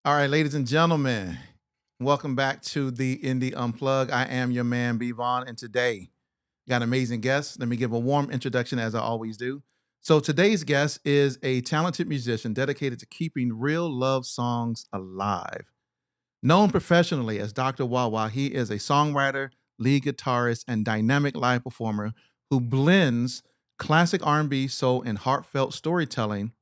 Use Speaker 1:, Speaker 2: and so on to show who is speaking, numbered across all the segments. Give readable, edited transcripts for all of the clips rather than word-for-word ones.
Speaker 1: All right, ladies and gentlemen, welcome back to the Indie Unplugged. I am your man, Vaughan, and today got an amazing guest. Let me give a warm introduction as I always do. So today's guest is a talented musician dedicated to keeping real love songs alive. Known professionally as Dr. WahWah, he is a songwriter, lead guitarist, and dynamic live performer who blends classic R&B, soul, and heartfelt storytelling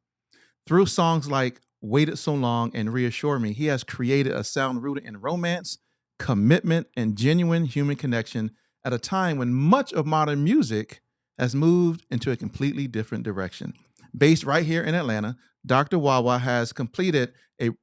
Speaker 1: through songs like Waited So Long and Reassure Me. He has created a sound rooted in romance, commitment, and genuine human connection at a time when much of modern music has moved into a completely different direction. Based right here in Atlanta, Dr. WahWah has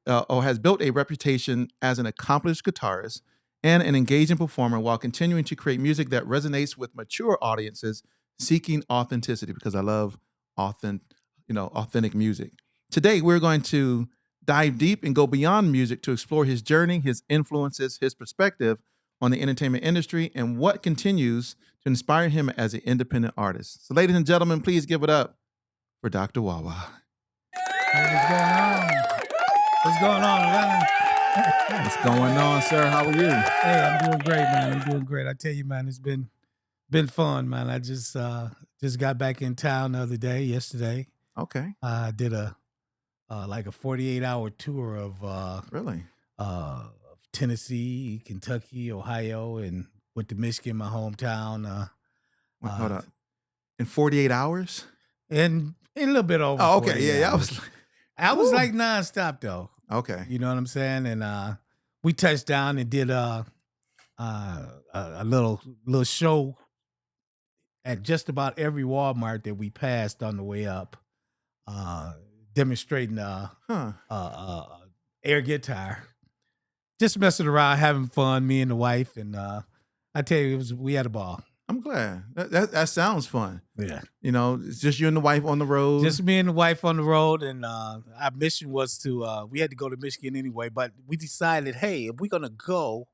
Speaker 1: has built a reputation as an accomplished guitarist and an engaging performer while continuing to create music that resonates with mature audiences seeking authenticity, because I love authentic music. Today, we're going to dive deep and go beyond music to explore his journey, his influences, his perspective on the entertainment industry, and what continues to inspire him as an independent artist. So, ladies and gentlemen, please give it up for Dr. WahWah.
Speaker 2: Hey, what's going on? What's going on, Atlanta?
Speaker 1: What's going on, sir? How are you?
Speaker 2: Hey, I'm doing great, man. I'm doing great. I tell you, man, it's been fun, man. I just got back in town the other day, yesterday.
Speaker 1: Okay.
Speaker 2: I did a 48-hour tour of
Speaker 1: Really?
Speaker 2: Tennessee, Kentucky, Ohio, and went to Michigan, my hometown.
Speaker 1: Hold up. In 48 hours?
Speaker 2: And a little bit over.
Speaker 1: Oh, okay. Yeah.
Speaker 2: I was like nonstop though.
Speaker 1: Okay.
Speaker 2: You know what I'm saying? And we touched down and did a little show at just about every Walmart that we passed on the way up, demonstrating air guitar, just messing around, having fun, me and the wife, and I tell you, we had a ball.
Speaker 1: I'm glad. That sounds fun.
Speaker 2: Yeah.
Speaker 1: You know, it's just you and the wife on the road.
Speaker 2: Just me and the wife on the road, and our mission was to, we had to go to Michigan anyway, but we decided, hey, if we're going to go,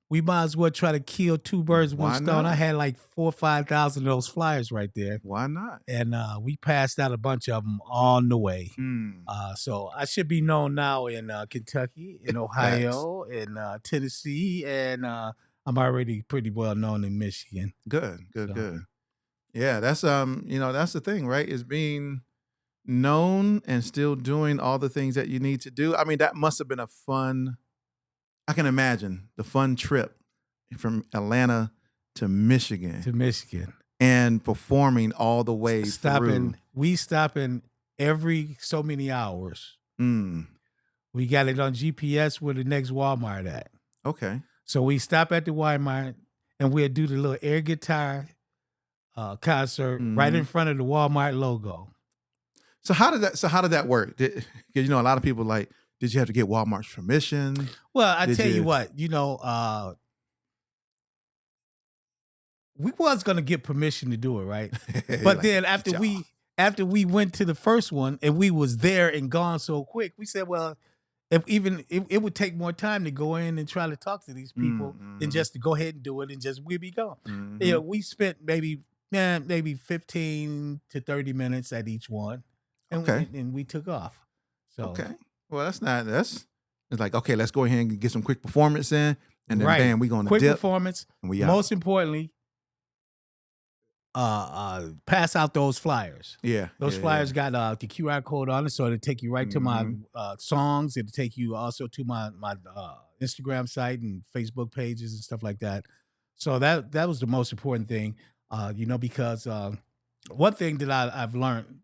Speaker 2: we might as well try to kill two birds with one stone. I had like 4,000 or 5,000 of those flyers right there.
Speaker 1: Why not?
Speaker 2: And we passed out a bunch of them on the way. So I should be known now in Kentucky, in Ohio, in Tennessee, and I'm already pretty well known in Michigan.
Speaker 1: Good. Yeah, that's that's the thing, right? Is being known and still doing all the things that you need to do. I mean, that must have been a fun. I can imagine the fun trip from Atlanta to Michigan. And performing all the way through.
Speaker 2: We stopping every so many hours. We got it on GPS where the next Walmart at.
Speaker 1: Okay.
Speaker 2: So we stop at the Walmart and we'll do the little air guitar concert right in front of the Walmart logo.
Speaker 1: So how did that work? Because a lot of people like, did you have to get Walmart's permission?
Speaker 2: Well, I tell you what, we was gonna get permission to do it, right? But like, then after we went to the first one and we was there and gone so quick, we said, well, it would take more time to go in and try to talk to these people than just to go ahead and do it and just we'll be gone. We spent maybe 15 to 30 minutes at each one, and we took off. So
Speaker 1: okay. Well, it's like, okay, let's go ahead and get some quick performance in, and then bam, we're going to
Speaker 2: quick performance. And we most importantly, pass out those flyers.
Speaker 1: Yeah.
Speaker 2: Those flyers got the QR code on it, so it'll take you right to my songs. It'll take you also to my Instagram site and Facebook pages and stuff like that. So that was the most important thing, because one thing that I've learned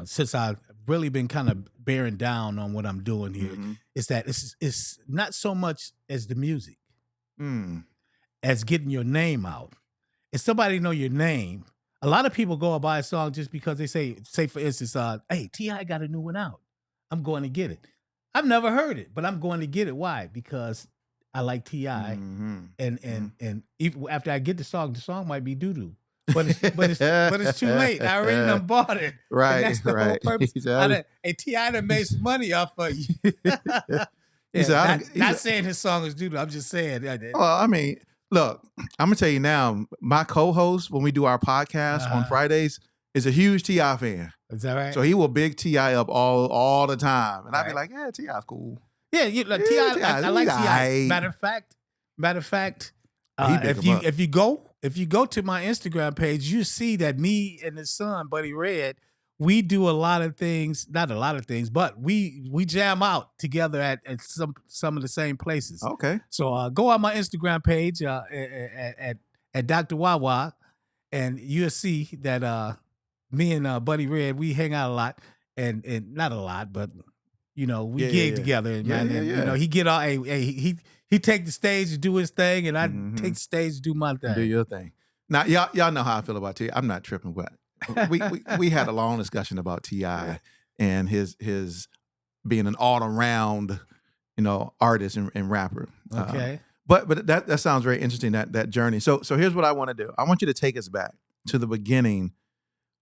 Speaker 2: since I've really been kind of bearing down on what I'm doing here is that it's not so much as the music as getting your name out. If somebody know your name, a lot of people go and buy a song just because they say for instance, hey, T.I. got a new one out. I'm going to get it. I've never heard it, but I'm going to get it. Why? Because I like T.I. And even after I get the song might be doo-doo. But it's too late. I already done bought it.
Speaker 1: Right,
Speaker 2: and that's the whole purpose. Hey, T.I. done made some money off of you. Not saying his song is doo-doo. I'm just saying.
Speaker 1: Well, I mean, look, I'm gonna tell you now. My co-host, when we do our podcast on Fridays, is a huge T.I. fan.
Speaker 2: Is that right?
Speaker 1: So he will big T.I. up all the time. And I'd be
Speaker 2: Right.
Speaker 1: like, yeah, T.I.'s cool.
Speaker 2: Yeah, you know,
Speaker 1: Yeah,
Speaker 2: T.I.
Speaker 1: T.I.
Speaker 2: I like
Speaker 1: he's
Speaker 2: T.I.
Speaker 1: aight.
Speaker 2: Matter of fact,
Speaker 1: He big him up.
Speaker 2: if you go to my Instagram page, you see that me and his son, Buddy Red, we do a lot of things, not a lot of things, but we jam out together at some of the same places.
Speaker 1: Okay.
Speaker 2: So go on my Instagram page at Dr. WahWah, and you'll see that me and Buddy Red, we hang out a lot, and not a lot, but you know, we gig together, and man, and you know, he get all he take the stage to do his thing, and I take the stage to do my thing.
Speaker 1: Do your thing. Now, y'all know how I feel about T.I. I'm not tripping, but we had a long discussion about T.I. and his being an all around, you know, artist and rapper.
Speaker 2: Okay.
Speaker 1: But that sounds very interesting, that journey. So here's what I want to do. I want you to take us back to the beginning.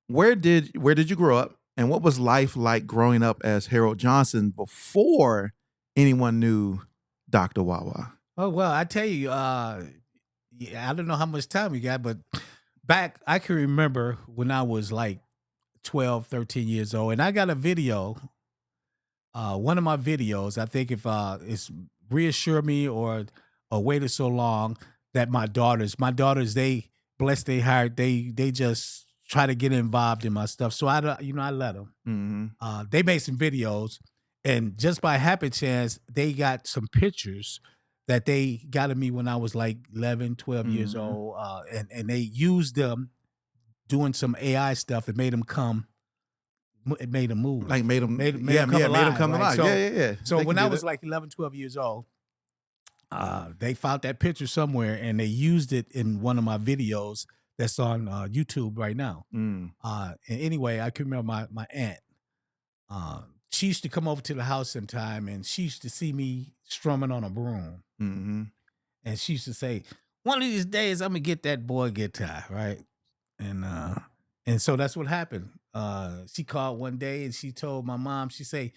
Speaker 1: Where did you grow up, and what was life like growing up as Harold Johnson before anyone knew Dr. WahWah?
Speaker 2: Oh well, I tell you, I don't know how much time we got, but back I can remember when I was like 12, 13 years old, and I got a video. One of my videos, I think if it's Reassure Me or Waited So Long, that my daughters, they bless their heart, they just try to get involved in my stuff. So I let them. They made some videos, and just by happy chance, they got some pictures that they got of me when I was like 11, 12 years old, and they used them doing some AI stuff that made them come. It made them move.
Speaker 1: Like made them come alive.
Speaker 2: Right? So,
Speaker 1: Yeah.
Speaker 2: So when I was like 11, 12 years old, they found that picture somewhere, and they used it in one of my videos that's on YouTube right now. And anyway, I can remember my aunt. She used to come over to the house sometime, and she used to see me strumming on a broom. And she used to say, "One of these days, I'm gonna get that boy guitar, right?" And so that's what happened. She called one day and she told my mom, she say,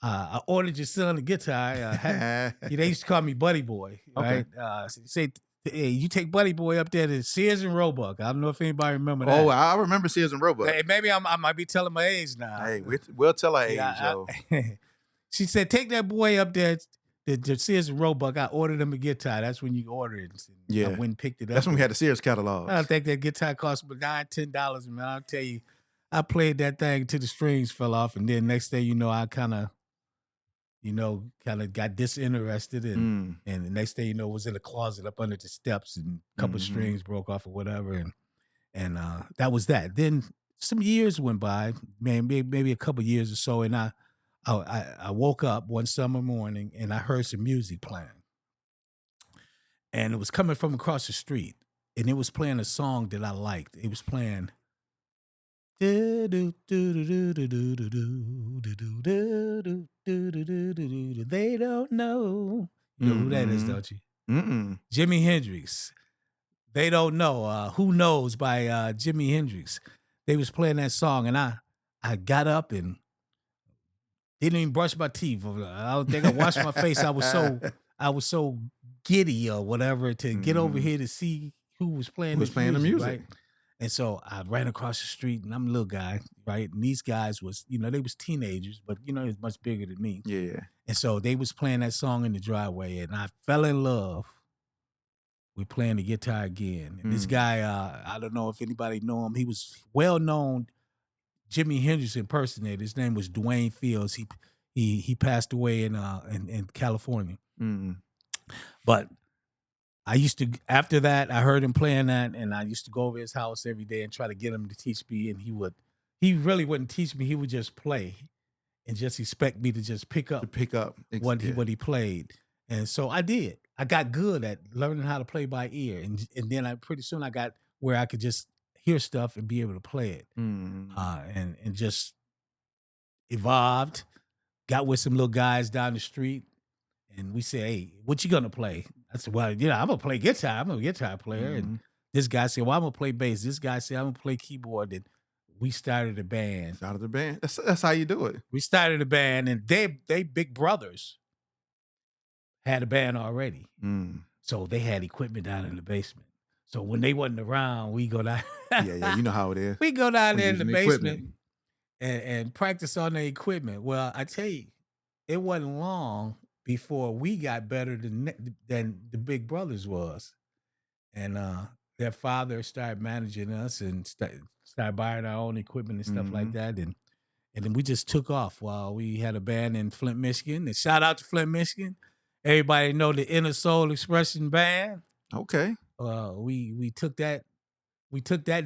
Speaker 2: I ordered your son a guitar. They used to call me Buddy Boy, right? Say, hey, you take Buddy Boy up there to Sears and Roebuck. I don't know if anybody remember that.
Speaker 1: Oh, I remember Sears and Roebuck.
Speaker 2: Hey, maybe I might be telling my age now.
Speaker 1: Hey, we'll tell our age, yo.
Speaker 2: She said, take that boy up there to Sears and Roebuck. I ordered him a guitar. That's when you order it. I went and picked it up.
Speaker 1: That's when we had the Sears catalog.
Speaker 2: I think that guitar cost me $9, $10, man. I'll tell you, I played that thing till the strings fell off, and then next thing you know, I kind of got disinterested, and the next thing you know, was in a closet up under the steps, and a couple of strings broke off or whatever, and that was that. Then some years went by, man, maybe a couple of years or so, and I woke up one summer morning and I heard some music playing, and it was coming from across the street, and it was playing a song that I liked. It was playing. They don't know. You know who that is, don't you? Jimi Hendrix. They don't know. Who Knows by Jimi Hendrix. They was playing that song, and I got up and didn't even brush my teeth. I don't think I washed my face. I was so giddy or whatever to get over here to see who was playing the music. Right? And so I ran across the street, and I'm a little guy, right? And these guys was, they was teenagers, but they was much bigger than me.
Speaker 1: Yeah.
Speaker 2: And so they was playing that song in the driveway, and I fell in love with playing the guitar again. And this guy, I don't know if anybody know him. He was well-known Jimi Hendrix impersonator. His name was Dwayne Fields. He passed away in California. But I used to, after that, I heard him playing that, and I used to go over his house every day and try to get him to teach me, and he really wouldn't teach me. He would just play and just expect me to just pick up what he played. And so I did. I got good at learning how to play by ear, and then pretty soon I got where I could just hear stuff and be able to play it, and just evolved. Got with some little guys down the street, and we said, "Hey, what you gonna play?" I said, "Well, I'm gonna play guitar. I'm a guitar player." And this guy said, "Well, I'm gonna play bass." This guy said, "I'm gonna play keyboard." And we started a band.
Speaker 1: That's how you do it.
Speaker 2: We started a band, and they big brothers had a band already. So they had equipment down in the basement. So when they wasn't around, we go down.
Speaker 1: Yeah, you know how it is.
Speaker 2: We go down there in the basement, and practice on the equipment. Well, I tell you, it wasn't long before we got better than the big brothers was, and their father started managing us and started buying our own equipment and stuff like
Speaker 1: Mm-hmm.
Speaker 2: that, and then we just took off. While we had a band in Flint, Michigan, and shout out to Flint, Michigan. Everybody know the Inner Soul Expression Band.
Speaker 1: Okay.
Speaker 2: We took that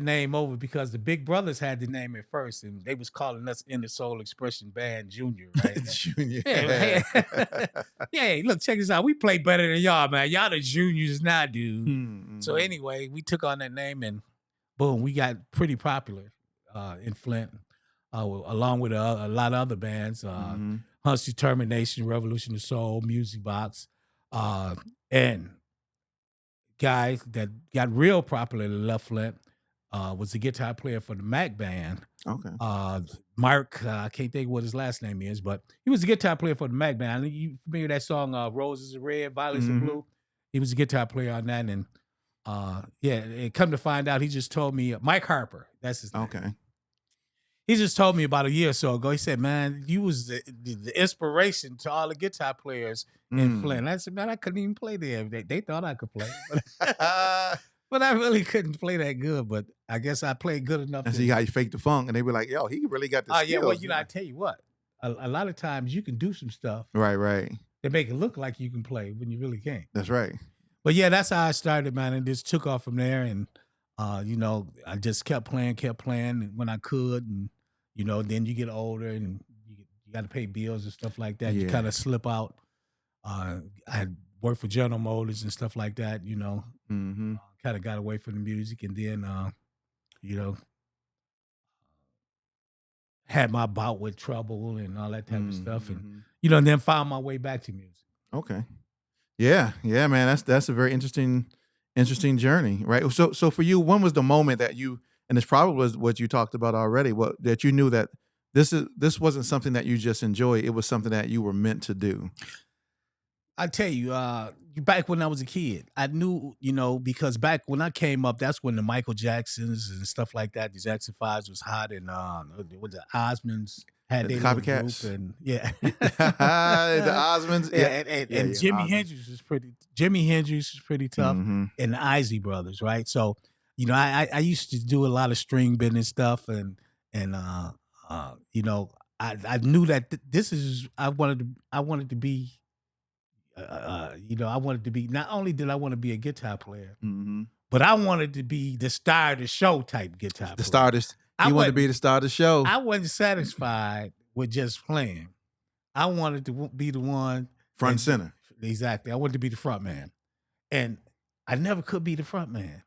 Speaker 2: name over because the Big Brothers had the name at first, and they was calling us Inner Soul Expression Band Junior, right?
Speaker 1: Junior.
Speaker 2: Yeah, hey, look, check this out. We play better than y'all, man. Y'all the juniors now, dude.
Speaker 1: Mm-hmm.
Speaker 2: So anyway, we took on that name, and boom, we got pretty popular in Flint, along with a lot of other bands.
Speaker 1: Mm-hmm.
Speaker 2: Hunt's Determination, Revolution of Soul, Music Box, and guy that got real popular in Left Flint was the guitar player for the Mac band.
Speaker 1: Okay.
Speaker 2: Mark, I can't think what his last name is, but he was a guitar player for the Mac band. You familiar with that song, Roses Are Red, Violets Are Blue? He was a guitar player on that. And and come to find out, he just told me, Mike Harper, that's his name.
Speaker 1: Okay.
Speaker 2: He just told me about a year or so ago. He said, man, you was the inspiration to all the guitar players in Flint. I said, man, I couldn't even play there. They thought I could play. But I really couldn't play that good. But I guess I played good enough.
Speaker 1: And see how you fake the funk. And they were like, yo, he really got the skills.
Speaker 2: Yeah, well, I tell you what. A lot of times you can do some stuff.
Speaker 1: Right.
Speaker 2: That make it look like you can play when you really can't.
Speaker 1: That's right.
Speaker 2: But yeah, that's how I started, man. And just took off from there. And, I just kept playing when I could. And, then you get older and you got to pay bills and stuff like that.
Speaker 1: Yeah.
Speaker 2: You kind of slip out. I had worked for General Motors and stuff like that,
Speaker 1: Mm-hmm.
Speaker 2: Kind of got away from the music, and then, had my bout with trouble and all that type of stuff. And, and then found my way back to music.
Speaker 1: Okay. Yeah, man. That's a very interesting journey, right? So for you, when was the moment that you, and this probably was what you talked about already, that you knew that this wasn't something that you just enjoy, it was something that you were meant to do?
Speaker 2: I tell you, back when I was a kid, I knew, because back when I came up, that's when the Michael Jacksons and stuff like that, the Jackson 5s was hot, and with the Osmonds had their little group, and
Speaker 1: the Osmonds,
Speaker 2: and Jimi Hendrix was pretty tough, and the Isley Brothers, right? So, I used to do a lot of string bending stuff, and I knew that I wanted to be. I wanted to be, not only did I want to be a guitar player, but I wanted to be the star of the show type guitar player.
Speaker 1: The star you wanted to be the star of the show.
Speaker 2: I wasn't satisfied with just playing. I wanted to be the one.
Speaker 1: Front and center.
Speaker 2: Exactly. I wanted to be the front man. And I never could be the front man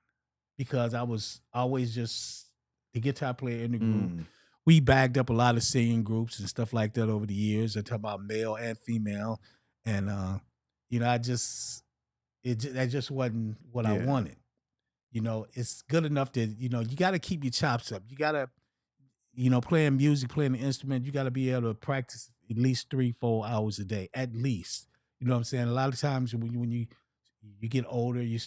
Speaker 2: because I was always just the guitar player in the group. We bagged up a lot of singing groups and stuff like that over the years. I talk about male and female. And, that just wasn't what I wanted. It's good enough that, you got to keep your chops up. You got to, playing music, playing the instrument, you got to be able to practice at least 3-4 hours a day, at least. You know what I'm saying? A lot of times when you get older, you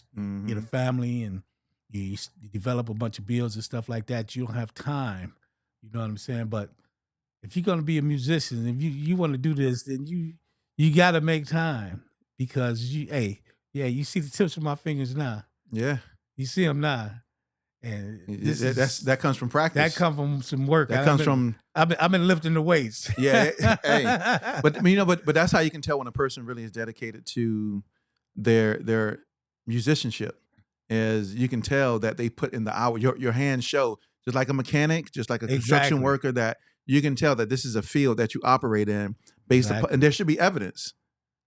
Speaker 2: get a family and you develop a bunch of bills and stuff like that, you don't have time. You know what I'm saying? But if you're going to be a musician, if you want to do this, then you got to make time. Because you see the tips of my fingers now.
Speaker 1: Yeah.
Speaker 2: You see them now. And
Speaker 1: that comes from practice.
Speaker 2: That comes from some work. I've been lifting the weights.
Speaker 1: Yeah. Hey. But that's how you can tell when a person really is dedicated to their musicianship. Is you can tell that they put in the hour. Your hands show, just like a mechanic, just like a construction worker, that you can tell that this is a field that you operate in based upon, and there should be evidence.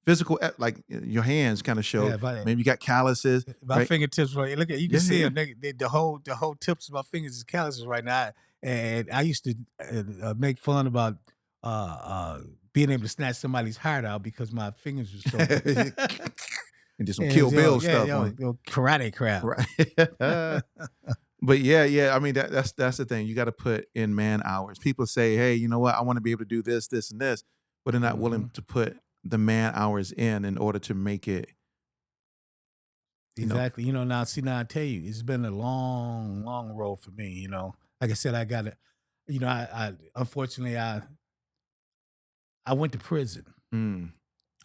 Speaker 1: Physical, like your hands kind of show. Maybe you got calluses.
Speaker 2: My fingertips, right? Look at you can see them. The whole tips of my fingers is calluses right now. And I used to make fun about being able to snatch somebody's heart out because my fingers were so.
Speaker 1: And just some Kill Bill stuff.
Speaker 2: Karate crap.
Speaker 1: Right. But yeah. I mean, that's the thing. You got to put in man hours. People say, hey, you know what? I want to be able to do this, this, and this, but they're not willing to put the man hours in order to make it.
Speaker 2: Exactly. Now I tell you, it's been a long, long road for me. Like I said, I got you know, I unfortunately I went to prison.
Speaker 1: Mm.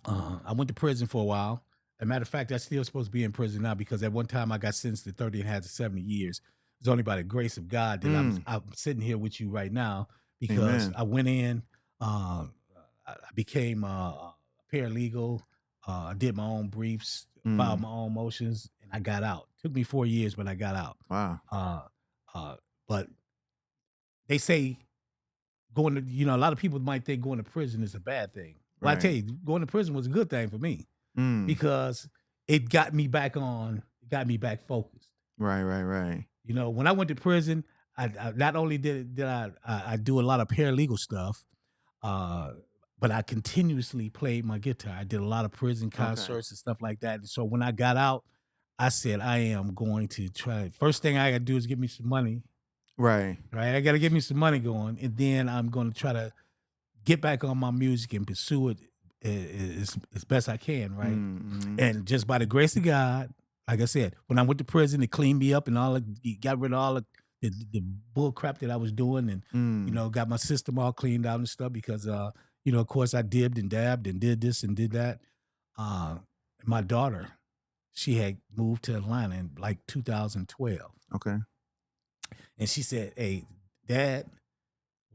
Speaker 2: I went to prison for a while. As a matter of fact, I'm still supposed to be in prison now because at one time I got sentenced to 30 and had to 70 years. It's only by the grace of God that I'm sitting here with you right now because
Speaker 1: Amen.
Speaker 2: I went in, I became a paralegal, I did my own briefs, filed my own motions, and I got out. Took me 4 years, but I got out.
Speaker 1: Wow.
Speaker 2: But they say going to, a lot of people might think going to prison is a bad thing. Well, I tell you, going to prison was a good thing for me because it got me back focused.
Speaker 1: Right.
Speaker 2: When I went to prison, I not only did I do a lot of paralegal stuff, but I continuously played my guitar. I did a lot of prison concerts and stuff like that. And so when I got out, I said, I am going to try. First thing I got to do is get me some money.
Speaker 1: Right.
Speaker 2: I got to get me some money going, and then I'm going to try to get back on my music and pursue it as best I can, right? And just by the grace of God, like I said, when I went to prison, it cleaned me up and got rid of all the bull crap that I was doing, and got my system all cleaned out and stuff because of course I dibbed and dabbed and did this and did that. My daughter, she had moved to Atlanta in like 2012.
Speaker 1: Okay.
Speaker 2: And she said, "Hey, Dad,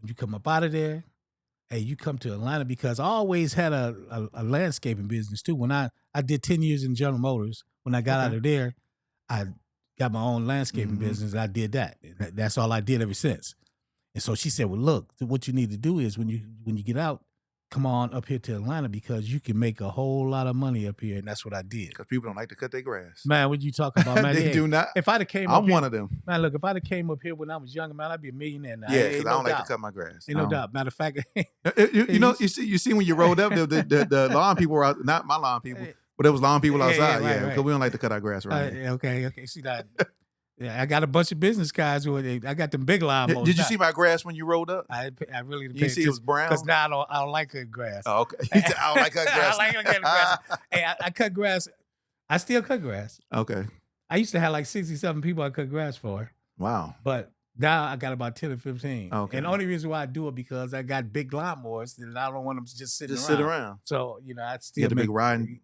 Speaker 2: when you come up out of there, hey, you come to Atlanta," because I always had a landscaping business too. When I did 10 years in General Motors, when I got out of there, I got my own landscaping business. I did that. That's all I did ever since. And so she said, "Well, look, what you need to do is when you get out, come on up here to Atlanta because you can make a whole lot of money up here." And that's what I did.
Speaker 1: Because people don't like to cut their grass.
Speaker 2: Man, what you talking about, man?
Speaker 1: They do not.
Speaker 2: If I'd have came
Speaker 1: I'm
Speaker 2: up
Speaker 1: one
Speaker 2: here,
Speaker 1: of them.
Speaker 2: man, look, if I'd have came up here when I was younger, man, I'd be a millionaire now.
Speaker 1: Yeah, because I don't like to cut my grass.
Speaker 2: Ain't no doubt. Matter of fact,
Speaker 1: you see when you rolled up, the lawn people were out, not my lawn people, but there was lawn people outside. Yeah, because we don't like to cut our grass right.
Speaker 2: Okay. See that? Yeah, I got a bunch of business guys I got them big lawnmowers.
Speaker 1: Did you see my grass when you rolled up?
Speaker 2: I really didn't.
Speaker 1: You see it was brown?
Speaker 2: Because now I don't like cutting grass.
Speaker 1: Oh, okay. You said, I don't like cutting grass.
Speaker 2: I like cutting grass. Hey, I cut grass. I still cut grass.
Speaker 1: Okay.
Speaker 2: I used to have like 67 people I cut grass for.
Speaker 1: Wow.
Speaker 2: But now I got about 10 or 15.
Speaker 1: Okay.
Speaker 2: And the only reason why I do it because I got big lawnmowers and I don't want them to just sit around. So, I still
Speaker 1: get the big riding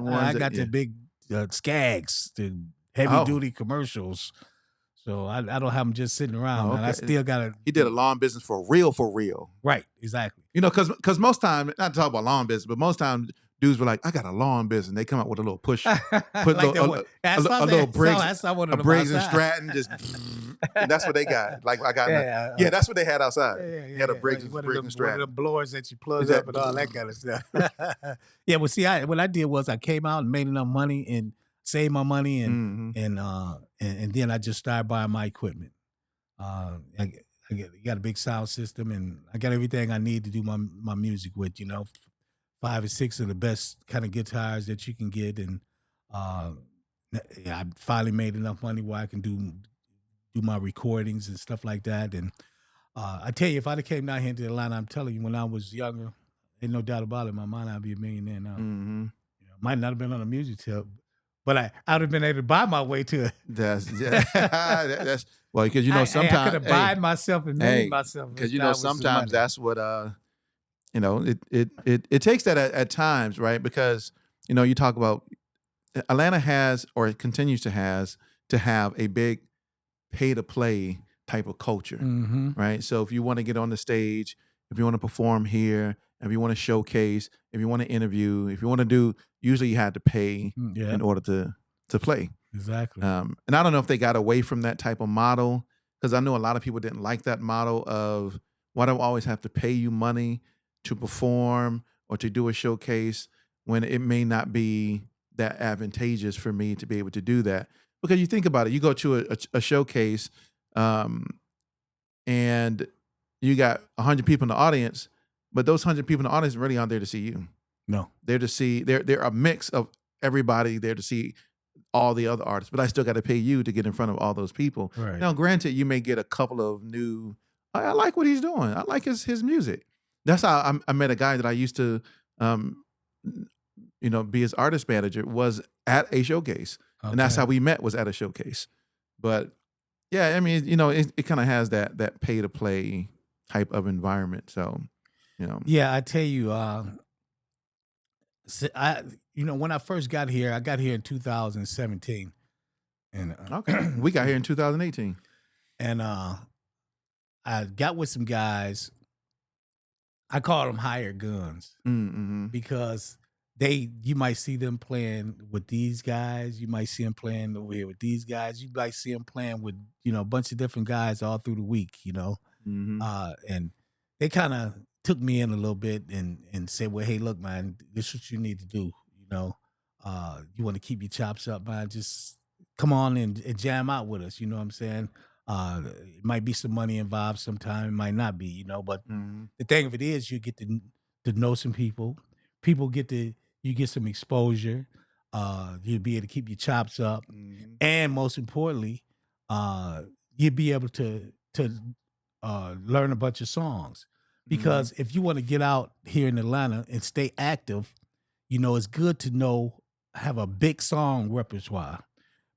Speaker 1: ones.
Speaker 2: I got the big Skags, the heavy duty commercials. So I don't have them just sitting around. Okay. I still got to.
Speaker 1: He did a lawn business for real.
Speaker 2: Right, exactly.
Speaker 1: Because most time, not to talk about lawn business, but most time dudes were like, I got a lawn business. And they come out with a little push, put like a little Briggs and Stratton, just, and that's what they got. Like I got, that's what they had outside. They had a Briggs and Stratton.
Speaker 2: One of the blowers that you plug up and all that kind of stuff. Yeah, well, see, what I did was I came out and made enough money and saved my money and then I just started buying my equipment. I got a big sound system and I got everything I need to do my music with. 5 or 6 of the best kind of guitars that you can get, and I finally made enough money where I can do my recordings and stuff like that. And I tell you, if I'd have came down here to Atlanta, I'm telling you, when I was younger, ain't no doubt about it, in my mind I'd be a millionaire now. Might not have been on a music tip, but I would have been able to buy my way to it.
Speaker 1: That's well, because sometimes
Speaker 2: I could have bought myself and made myself.
Speaker 1: Because sometimes that's what it takes that at times, right? Because you talk about Atlanta has or it continues to have a big pay to play type of culture, right? So if you want to get on the stage, if you want to perform here, if you want to showcase, if you want to interview, if you want to do, usually you had to pay in order to play.
Speaker 2: Exactly.
Speaker 1: And I don't know if they got away from that type of model, because I know a lot of people didn't like that model of, why do I always have to pay you money to perform or to do a showcase when it may not be that advantageous for me to be able to do that? Because you think about it, you go to a showcase and you got 100 people in the audience, but those 100 people in the audience really aren't there to see you.
Speaker 2: No.
Speaker 1: They're a mix of everybody there to see all the other artists, but I still got to pay you to get in front of all those people.
Speaker 2: Right.
Speaker 1: Now, granted, you may get a couple of new, I like what he's doing. I like his music. That's how I met a guy that I used to, be his artist manager, was at a showcase. Okay. And that's how we met, was at a showcase. But yeah, I mean, it kind of has that pay to play type of environment. So, you know.
Speaker 2: Yeah, I tell you, when I first got here, I got here in 2017, and
Speaker 1: Okay. We got here in 2018.
Speaker 2: and I got with some guys. I call them hired guns
Speaker 1: Mm-hmm.
Speaker 2: because you might see them playing with these guys, you might see them playing over here with these guys, you might see them playing with a bunch of different guys all through the week,
Speaker 1: Mm-hmm.
Speaker 2: And they kind of took me in a little bit and said, well, hey, look, man, this is what you need to do. You want to keep your chops up, man, just come on and jam out with us. You know what I'm saying? It might be some money involved sometime, it might not be, but
Speaker 1: Mm-hmm.
Speaker 2: the thing of it is you get to know some people. People you get some exposure. You'll be able to keep your chops up.
Speaker 1: Mm-hmm.
Speaker 2: And most importantly, you'll be able to learn a bunch of songs. Because if you want to get out here in Atlanta and stay active, it's good to have a big song repertoire,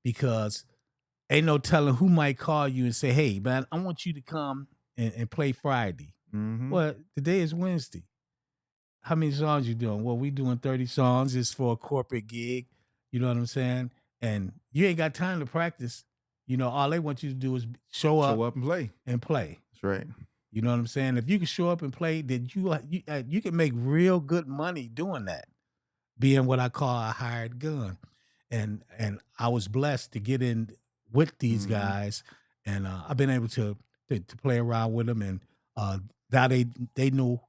Speaker 2: because ain't no telling who might call you and say, hey, man, I want you to come and play Friday.
Speaker 1: Mm-hmm.
Speaker 2: Well, today is Wednesday. How many songs you doing? Well, we doing 30 songs. It's for a corporate gig. You know what I'm saying? And you ain't got time to practice. All they want you to do is show
Speaker 1: Show
Speaker 2: up
Speaker 1: up and play. That's right.
Speaker 2: You know what I'm saying? If you can show up and play, then you can make real good money doing that, being what I call a hired gun. And I was blessed to get in with these guys, and I've been able to play around with them, and now they knew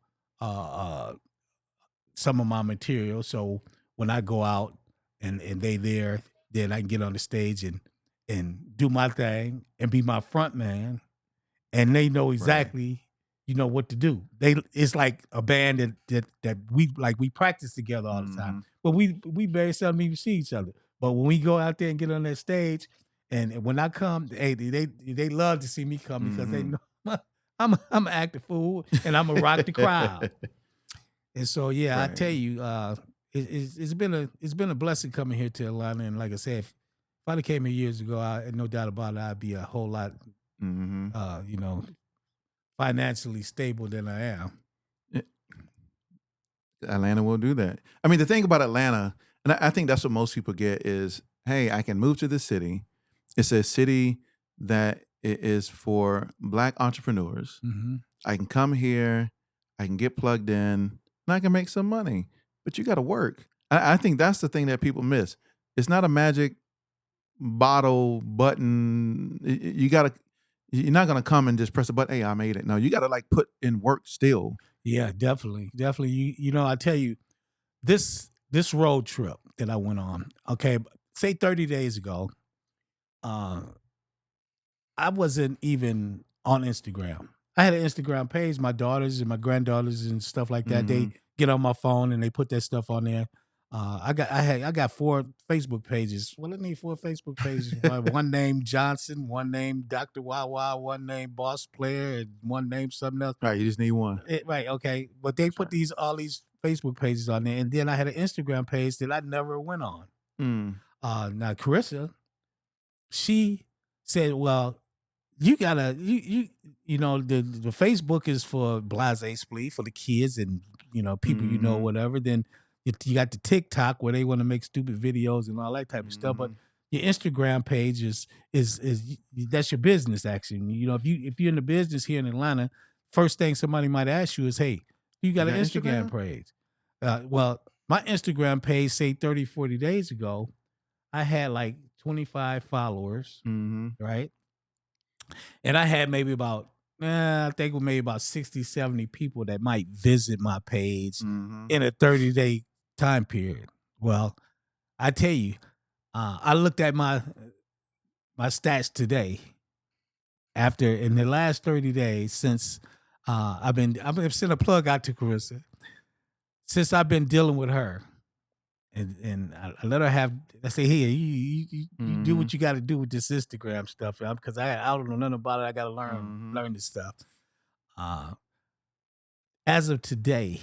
Speaker 2: some of my material. So when I go out and they there, then I can get on the stage and do my thing and be my front man, and they know exactly what to do. It's like a band that we practice together all the time, but we very seldom even see each other. But when we go out there and get on that stage, and when I come, hey, they love to see me come, because they know I'm an active fool and I'm a rock the crowd. And so, yeah, I tell you, it's been a blessing coming here to Atlanta. And like I said, if I came here years ago, no doubt about it, I'd be a whole lot, financially stable than I am.
Speaker 1: Atlanta will do that. I mean, the thing about Atlanta, and I think that's what most people get is, hey, I can move to the city. It's a city that is for Black entrepreneurs.
Speaker 2: Mm-hmm.
Speaker 1: I can come here, I can get plugged in, and I can make some money. But you got to work. I think that's the thing that people miss. It's not a magic bottle button. You're not gonna come and just press a button. Hey, I made it. No, you got to like put in work still.
Speaker 2: Yeah, definitely. I tell you, this road trip that I went on, okay, say 30 days ago, I wasn't even on Instagram. I had an Instagram page. My daughters and my granddaughters and stuff like that, they get on my phone and they put that stuff on there. I got 4 Facebook pages. Well, I need 4 Facebook pages. One named Johnson, one named Dr. WahWah, one named Boss Player, and one named something else.
Speaker 1: Right, you just need one.
Speaker 2: Right, okay. But they put all these Facebook pages on there, and then I had an Instagram page that I never went on. Now Carissa, she said, "Well, you gotta the Facebook is for blase splee, for the kids and people whatever. Then you got the TikTok where they want to make stupid videos and all that type of stuff. But your Instagram page is that's your business action. If you're in the business here in Atlanta, first thing somebody might ask you is, hey, you got an Instagram page? Well, my Instagram page, say 30, 40 days ago, I had like 25 followers, right? And I had maybe about, I think it was maybe about 60, 70 people that might visit my page in a 30-day time period. Well, I tell you, I looked at my stats today. In the last 30 days since I've sent a plug out to Carissa, since I've been dealing with her. And I let her have. I say, here, you do what you got to do with this Instagram stuff, because I don't know nothing about it. I got to learn this stuff. As of today,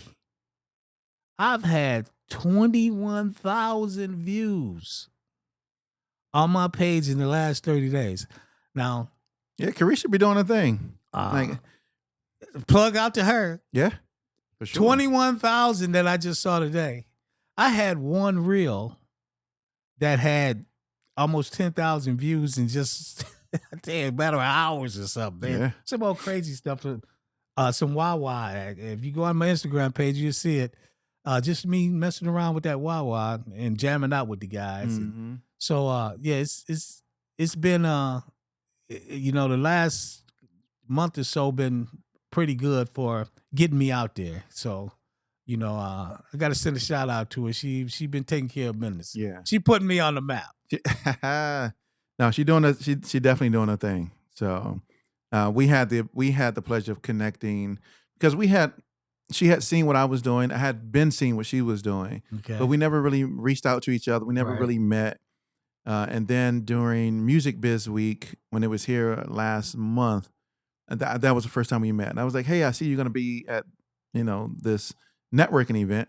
Speaker 2: I've had 21,000 views on my page in the last 30 days. Now,
Speaker 1: yeah, Carissa should be doing a thing.
Speaker 2: plug out to her.
Speaker 1: Yeah, for sure.
Speaker 2: 21,000 that I just saw today. I had one reel that had almost 10,000 views in just a matter of hours or something.
Speaker 1: Yeah.
Speaker 2: Some old crazy stuff. Some WahWah. If you go on my Instagram page, you'll see it. Just me messing around with that WahWah and jamming out with the guys. And so yeah, it's been the last month or so been pretty good for getting me out there. So, I got to send a shout out to her. She been taking care of business.
Speaker 1: Yeah.
Speaker 2: She putting me on the map.
Speaker 1: No, she definitely doing her thing. So, we had the pleasure of connecting because she had seen what I was doing. I had been seeing what she was doing, but we never really reached out to each other. We never really met. And then during Music Biz Week, when it was here last month, that was the first time we met. And I was like, hey, I see you're going to be at, this networking event.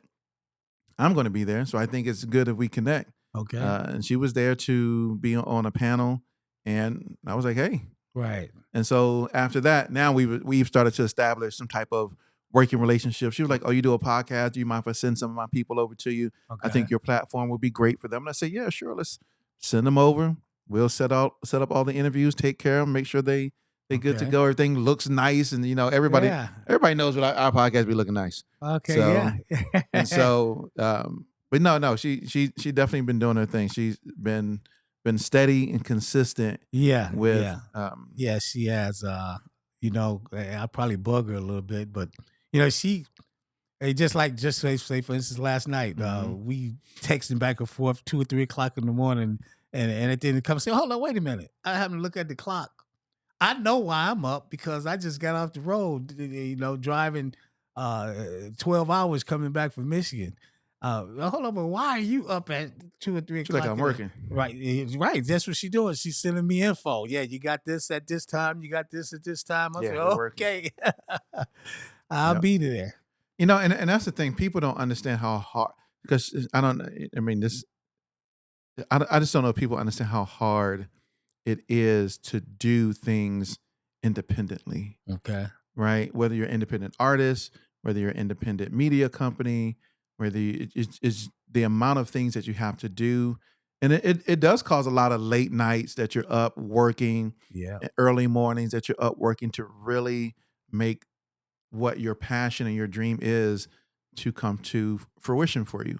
Speaker 1: I'm going to be there. So I think it's good if we connect.
Speaker 2: Okay.
Speaker 1: And she was there to be on a panel. And I was like, hey.
Speaker 2: Right.
Speaker 1: And so after that, now we've started to establish some type of working relationship. She was like, oh, you do a podcast? Do you mind if I send some of my people over to you?
Speaker 2: Okay.
Speaker 1: I think your platform would be great for them. And I said, yeah, sure. Let's send them over. We'll set up all the interviews, take care of them, make sure they're good to go. Everything looks nice. And, everybody knows what our podcast be looking nice.
Speaker 2: Okay.
Speaker 1: So,
Speaker 2: yeah.
Speaker 1: And so, but no, she definitely been doing her thing. She's been steady and consistent.
Speaker 2: Yeah.
Speaker 1: With,
Speaker 2: yeah, she has, I probably bug her a little bit, but she, just say for instance, last night, we texting back and forth 2 or 3 o'clock in the morning, and it didn't come. Say, hold on, wait a minute. I haven't looked at the clock. I know why I'm up because I just got off the road, driving 12 hours coming back from Michigan. Hold on, but why are you up at 2 or 3 o'clock?
Speaker 1: Like I'm working.
Speaker 2: Right. That's what she's doing. She's sending me info. Yeah, you got this at this time. You got this at this time. I said, okay. I'll be there.
Speaker 1: And that's the thing. People don't understand how hard, because I just don't know if people understand how hard it is to do things independently.
Speaker 2: Okay.
Speaker 1: Right? Whether you're an independent artist, whether you're an independent media company, whether it's the amount of things that you have to do. And it does cause a lot of late nights that you're up working, early mornings that you're up working to really make what your passion and your dream is to come to fruition for you.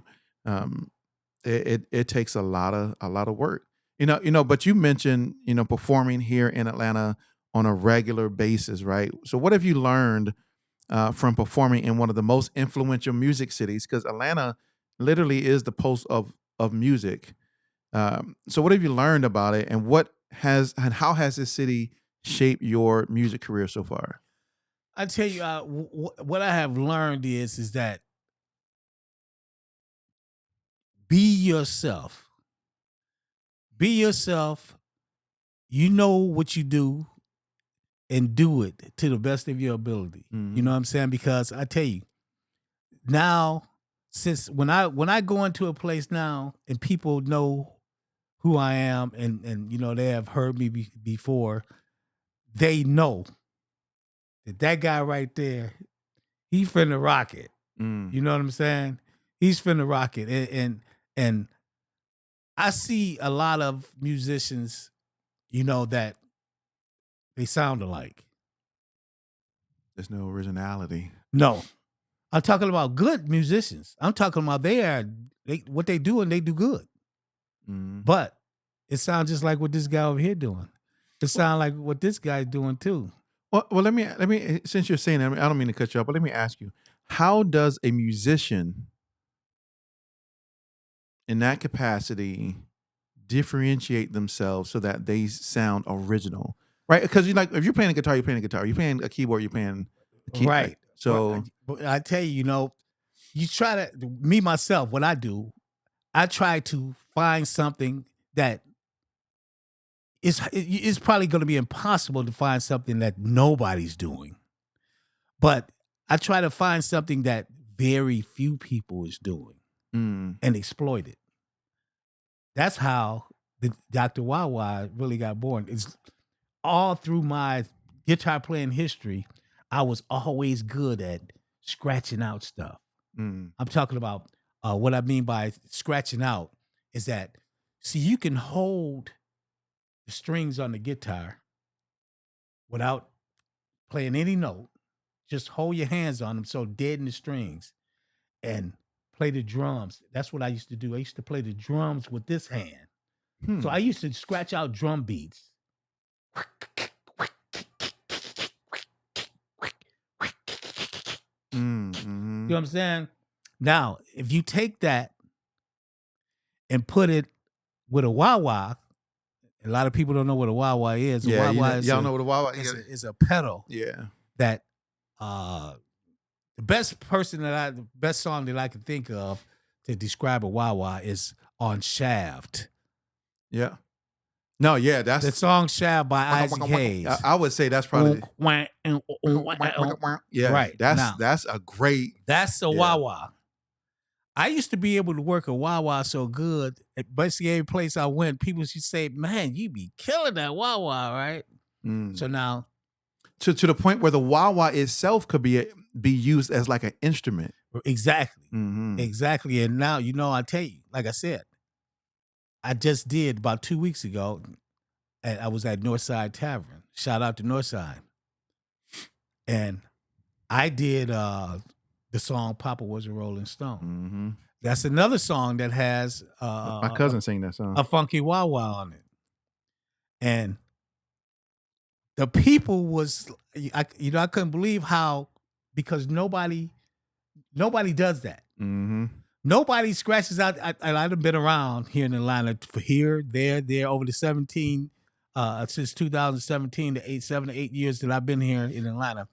Speaker 1: It takes a lot of work. But you mentioned, performing here in Atlanta on a regular basis, right? So what have you learned from performing in one of the most influential music cities? Because Atlanta literally is the pulse of music. So what have you learned about it, and how has this city shaped your music career so far?
Speaker 2: I tell you, what I have learned is that be yourself. Be yourself. You know what you do, and do it to the best of your ability. You know what I'm saying? Because I tell you, now, since when I go into a place now and people know who I am, and they have heard me before, they know that guy right there, he finna rock it. You know what I'm saying? He's finna rock it. And I see a lot of musicians, that they sound alike.
Speaker 1: There's no originality.
Speaker 2: No. I'm talking about good musicians. I'm talking about what they do, and they do good. But it sounds just like what this guy over here doing. It sounds like what this guy's doing too.
Speaker 1: Well, let me since you're saying that, I don't mean to cut you off, but let me ask you, how does a musician in that capacity differentiate themselves so that they sound original? Right? Because if you're playing a guitar, you're playing a guitar. You're playing a keyboard, you're playing a keyboard.
Speaker 2: Right.
Speaker 1: So
Speaker 2: but I tell you, you try to, me myself, what I do, I try to find something that it's probably going to be impossible to find something that nobody's doing. But I try to find something that very few people is doing and exploit it. That's how the Dr. WahWah really got born. It's all through my guitar playing history. I was always good at scratching out stuff.
Speaker 1: Mm.
Speaker 2: I'm talking about what I mean by scratching out is that, see, you can hold the strings on the guitar without playing any note. Just hold your hands on them so dead in the strings and play the drums. That's what I used to do. I used to play the drums with this hand. So I used to scratch out drum beats.
Speaker 1: Mm-hmm.
Speaker 2: You know what I'm saying? Now, if you take that and put it with a WahWah, a lot of people don't know what a WahWah is. A
Speaker 1: Yeah,
Speaker 2: WahWah
Speaker 1: y'all know what a WahWah
Speaker 2: is a pedal.
Speaker 1: Yeah.
Speaker 2: That the best song that I can think of to describe a WahWah is on Shaft.
Speaker 1: Yeah. No, yeah, that's
Speaker 2: the song Shaft by Isaac Hayes.
Speaker 1: I would say that's probably yeah.
Speaker 2: Right.
Speaker 1: That's a great.
Speaker 2: That's a WahWah. I used to be able to work a WahWah so good. Basically, every place I went, people used to say, "Man, you be killing that WahWah, right?" So now,
Speaker 1: to the point where the WahWah itself could be used as like an instrument.
Speaker 2: Exactly,
Speaker 1: Mm-hmm.
Speaker 2: exactly. And now, I tell you, like I said, I just did about 2 weeks ago. And I was at Northside Tavern. Shout out to Northside. And I did the song "Papa Was a Rolling Stone."
Speaker 1: Mm-hmm.
Speaker 2: That's another song that has
Speaker 1: my cousin sang that song,
Speaker 2: a funky WahWah on it, and the people was I couldn't believe how, because nobody does that.
Speaker 1: Mm-hmm.
Speaker 2: Nobody scratches out. I've been around here in Atlanta for here, there, over the 17 since 2017, the 7 to 8 years that I've been here in Atlanta.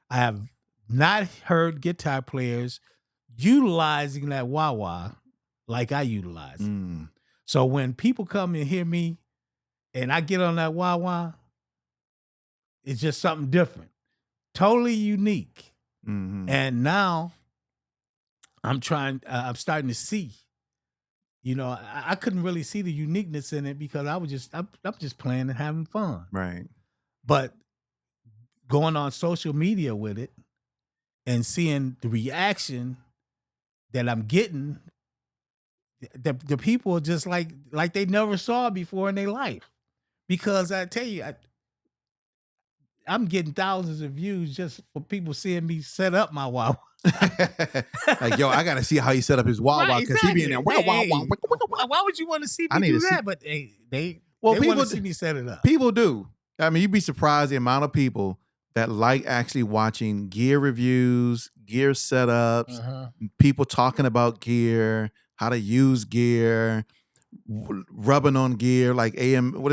Speaker 2: I have not heard guitar players utilizing that WahWah like I utilize it. So when people come and hear me and I get on that WahWah, it's just something different, totally unique.
Speaker 1: Mm-hmm.
Speaker 2: And now I'm starting to see, I couldn't really see the uniqueness in it because I'm just playing and having fun.
Speaker 1: Right.
Speaker 2: But going on social media with it and seeing the reaction that I'm getting, the people are just like they never saw it before in their life. Because I tell you, I'm getting thousands of views just for people seeing me set up my WahWah.
Speaker 1: Like, yo, I gotta see how he set up his WahWah because he be in there.
Speaker 2: Why would you want to see me do that? But they want to see me set it up.
Speaker 1: People do. I mean, you'd be surprised the amount of people that like actually watching gear reviews, gear setups, people talking about gear, how to use gear, rubbing on gear like AMSR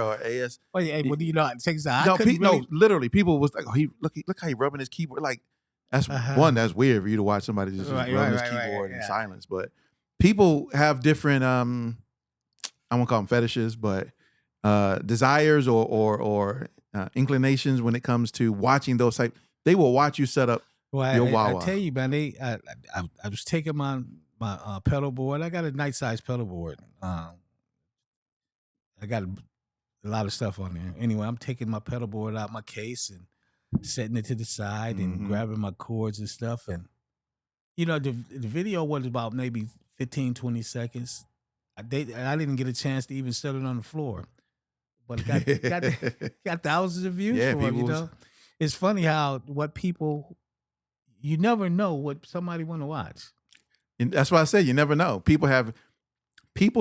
Speaker 1: or AS.
Speaker 2: Oh yeah, well, check this out.
Speaker 1: No, literally, people was like, "Oh, look how he rubbing his keyboard." Like, that's one, that's weird for you to watch somebody just rubbing his keyboard in silence. But people have different, I won't call them fetishes, but desires or inclinations when it comes to watching those type. They will watch you set up your WahWah.
Speaker 2: I tell you, man, I was taking my pedal board. I got a nice size pedal board. I got a lot of stuff on there. Anyway, I'm taking my pedal board out my case and setting it to the side and grabbing my chords and stuff. And the video was about maybe 15, 20 seconds. I didn't get a chance to even set it on the floor, but it got thousands of views for it. It's funny how you never know what somebody want to watch.
Speaker 1: And that's why I say you never know. People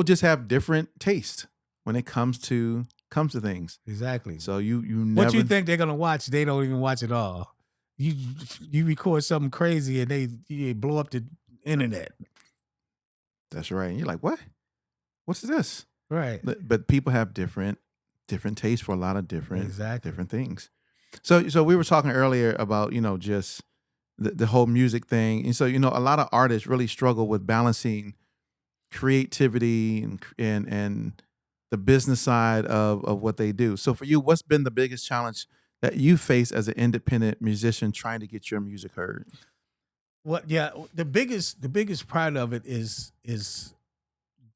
Speaker 1: just have different taste when it comes to things.
Speaker 2: Exactly.
Speaker 1: So you never.
Speaker 2: What you think they're gonna watch? They don't even watch it all. You record something crazy and they blow up the internet.
Speaker 1: That's right. And you're like, what? What's this?
Speaker 2: Right.
Speaker 1: But people have different tastes for a lot of different things. So we were talking earlier about just the whole music thing, and so a lot of artists really struggle with balancing creativity and the business side of what they do. So for you, what's been the biggest challenge that you face as an independent musician trying to get your music heard?
Speaker 2: The biggest part of it is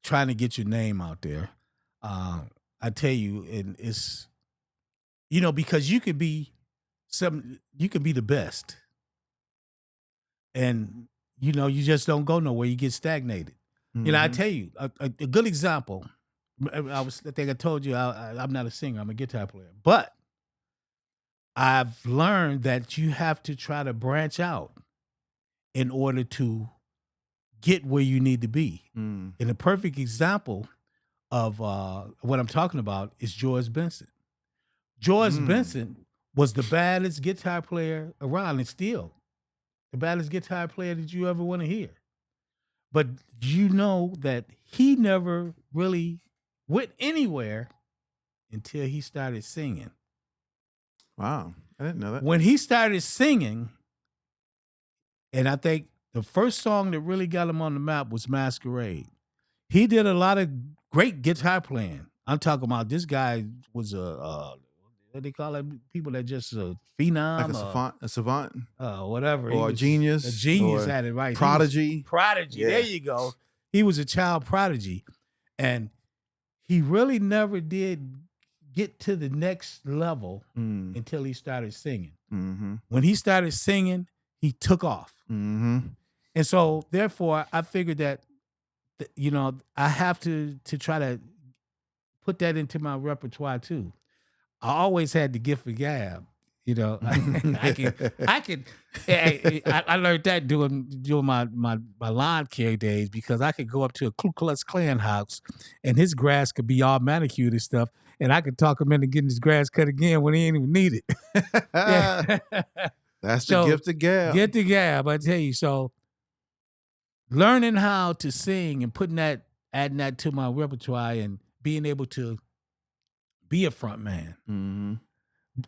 Speaker 2: trying to get your name out there. I tell you, and it's because you could be you can be the best, and you just don't go nowhere. You get stagnated. I tell you a good example. I think I told you I'm not a singer. I'm a guitar player, but I've learned that you have to try to branch out in order to get where you need to be. And a perfect example of what I'm talking about is George Benson. George Benson was the baddest guitar player around, and still the baddest guitar player that you ever want to hear. But you know that he never really went anywhere until he started singing.
Speaker 1: Wow, I didn't know that.
Speaker 2: When he started singing, and I think the first song that really got him on the map was Masquerade. He did a lot of great guitar playing. I'm talking about this guy was what they call it? People that just a phenom,
Speaker 1: like a savant,
Speaker 2: whatever,
Speaker 1: or a genius.
Speaker 2: A genius at it, right?
Speaker 1: Prodigy.
Speaker 2: Prodigy. Yeah. There you go. He was a child prodigy, and he really never did get to the next level until he started singing. When he started singing, he took off. And so, therefore, I figured that, I have to try to put that into my repertoire too. I always had the gift of gab. I learned that doing my lawn care days, because I could go up to a Ku Klux Klan house and his grass could be all manicured and stuff, and I could talk him into getting his grass cut again when he ain't even need it.
Speaker 1: That's the gift of gab.
Speaker 2: Gift of gab, I tell you. So learning how to sing and adding that to my repertoire and being able to be a front man.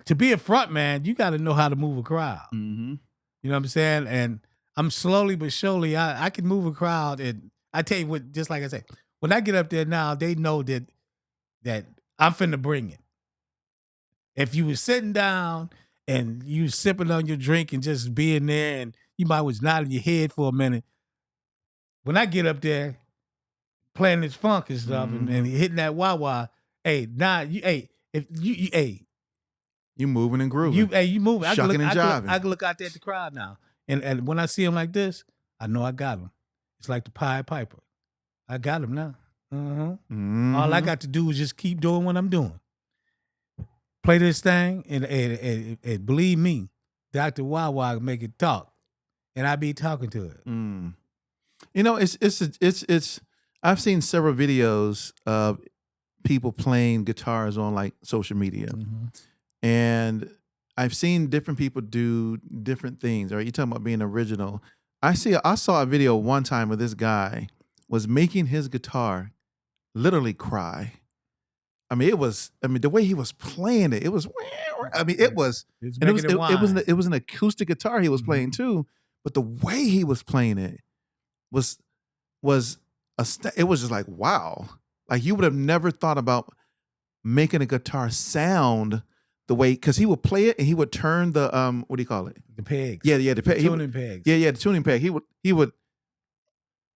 Speaker 2: To be a front man, you got to know how to move a crowd. You know what I'm saying? And I'm slowly but surely, I can move a crowd. And I tell you what, just like I said, when I get up there now, they know that I'm finna bring it. If you was sitting down and you sipping on your drink and just being there, and you might was nodding your head for a minute, when I get up there playing this funk and stuff and hitting that WahWah,
Speaker 1: you moving and grooving.
Speaker 2: You moving.
Speaker 1: Shucking and jiving.
Speaker 2: I can look out there at the crowd now. And when I see him like this, I know I got him. It's like the Pied Piper. I got him now. All I got to do is just keep doing what I'm doing. Play this thing, and believe me, Dr. WahWah can make it talk. And I be talking to it.
Speaker 1: It's I've seen several videos of people playing guitars on like social media. And I've seen different people do different things. Right? You're talking about being original. I saw a video one time where this guy was making his guitar literally cry. The way he was playing it, it was an acoustic guitar he was playing too, but the way he was playing it was it was just like, wow. Like you would have never thought about making a guitar sound the way, because he would play it and he would turn the what do you call it?
Speaker 2: The pegs.
Speaker 1: Yeah, the
Speaker 2: tuning pegs.
Speaker 1: Yeah, the tuning peg. He would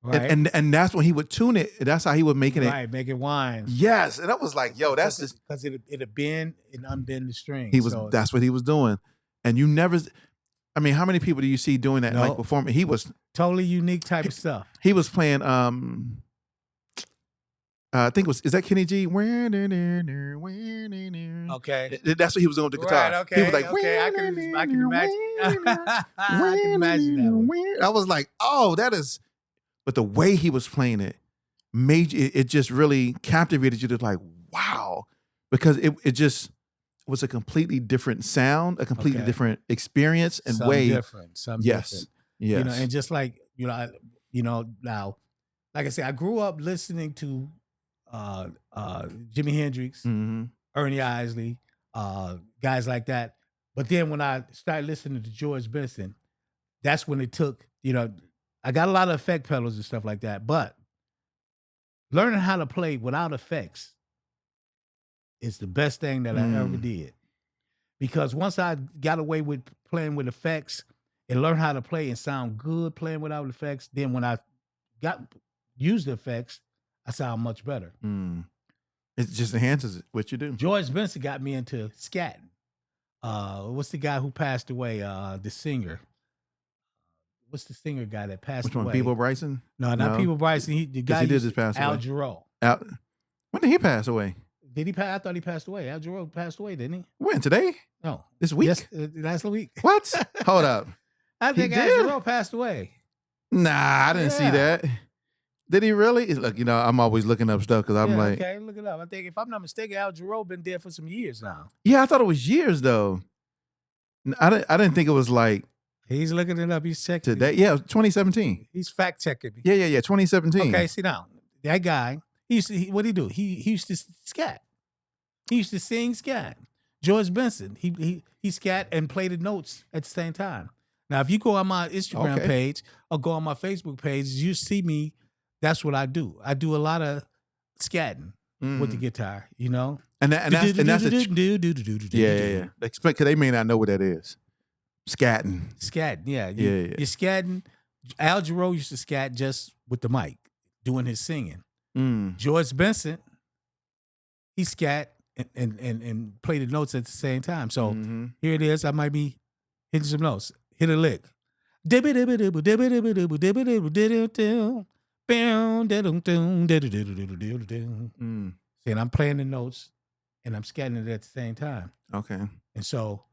Speaker 1: right. and that's when he would tune it. That's how he would make it.
Speaker 2: Right, make it whine.
Speaker 1: Yes, and I was like, yo, that's just
Speaker 2: because it'd bend and unbend the strings.
Speaker 1: That's what he was doing, and you never. I mean, how many people do you see doing that? Like performing? He was
Speaker 2: totally unique type of stuff.
Speaker 1: He was playing. I think is that Kenny G?
Speaker 2: Okay,
Speaker 1: that's what he was doing with the guitar.
Speaker 2: Right, okay,
Speaker 1: he was like,
Speaker 2: okay, I can imagine. I can imagine that one.
Speaker 1: I was like, oh, that is. But the way he was playing it made it just really captivated you to like, wow, because it just was a completely different sound, a completely different experience and way.
Speaker 2: Something different.
Speaker 1: Yes.
Speaker 2: And just like now, like I said, I grew up listening to Jimi Hendrix, Ernie Isley, guys like that. But then when I started listening to George Benson, that's when it took, I got a lot of effect pedals and stuff like that, but learning how to play without effects is the best thing that I ever did. Because once I got away with playing with effects and learned how to play and sound good playing without effects, then when I used the effects, I sound much better.
Speaker 1: It just enhances what you do.
Speaker 2: George Benson got me into scatting. what's the guy who passed away? The singer. What's the singer guy that passed
Speaker 1: Which one?
Speaker 2: away?
Speaker 1: People Bryson?
Speaker 2: No, not
Speaker 1: No,
Speaker 2: People Bryson. The
Speaker 1: because
Speaker 2: guy
Speaker 1: he did just pass
Speaker 2: Al
Speaker 1: away.
Speaker 2: Jarreau.
Speaker 1: When did he pass away?
Speaker 2: Did he pass? I thought he passed away. Al Jarreau passed away, didn't he?
Speaker 1: When? Today?
Speaker 2: No,
Speaker 1: This week?
Speaker 2: yes, last week.
Speaker 1: What? Hold up.
Speaker 2: I think Al
Speaker 1: did?
Speaker 2: Jarreau passed away.
Speaker 1: Nah, I didn't see
Speaker 2: Yeah.
Speaker 1: that. Did he really? Look, I'm always looking up stuff because I'm like,
Speaker 2: okay, look it up. I think if I'm not mistaken, Al Jarreau been dead for some years now.
Speaker 1: yeah, I thought it was years though. I didn't think it was like
Speaker 2: He's looking it up. He's checking
Speaker 1: today. Yeah, it was 2017.
Speaker 2: He's fact checking me.
Speaker 1: Yeah, 2017.
Speaker 2: Okay, see now, that guy. What did he do? He used to scat. He used to sing scat. George Benson. He scat and played the notes at the same time. Now, if you go on my Instagram page or go on my Facebook page, you see me. That's what I do. I do a lot of scatting with the guitar. You know,
Speaker 1: and that's yeah. Because they may not know what that is. Scatting,
Speaker 2: yeah. You're scatting. Al Jarreau used to scat just with the mic, doing his singing. George Benson, he scat and play the notes at the same time. So here it is. I might be hitting some notes. Hit a lick. And I'm playing the notes and I'm scatting it at the same time.
Speaker 1: Okay.
Speaker 2: And so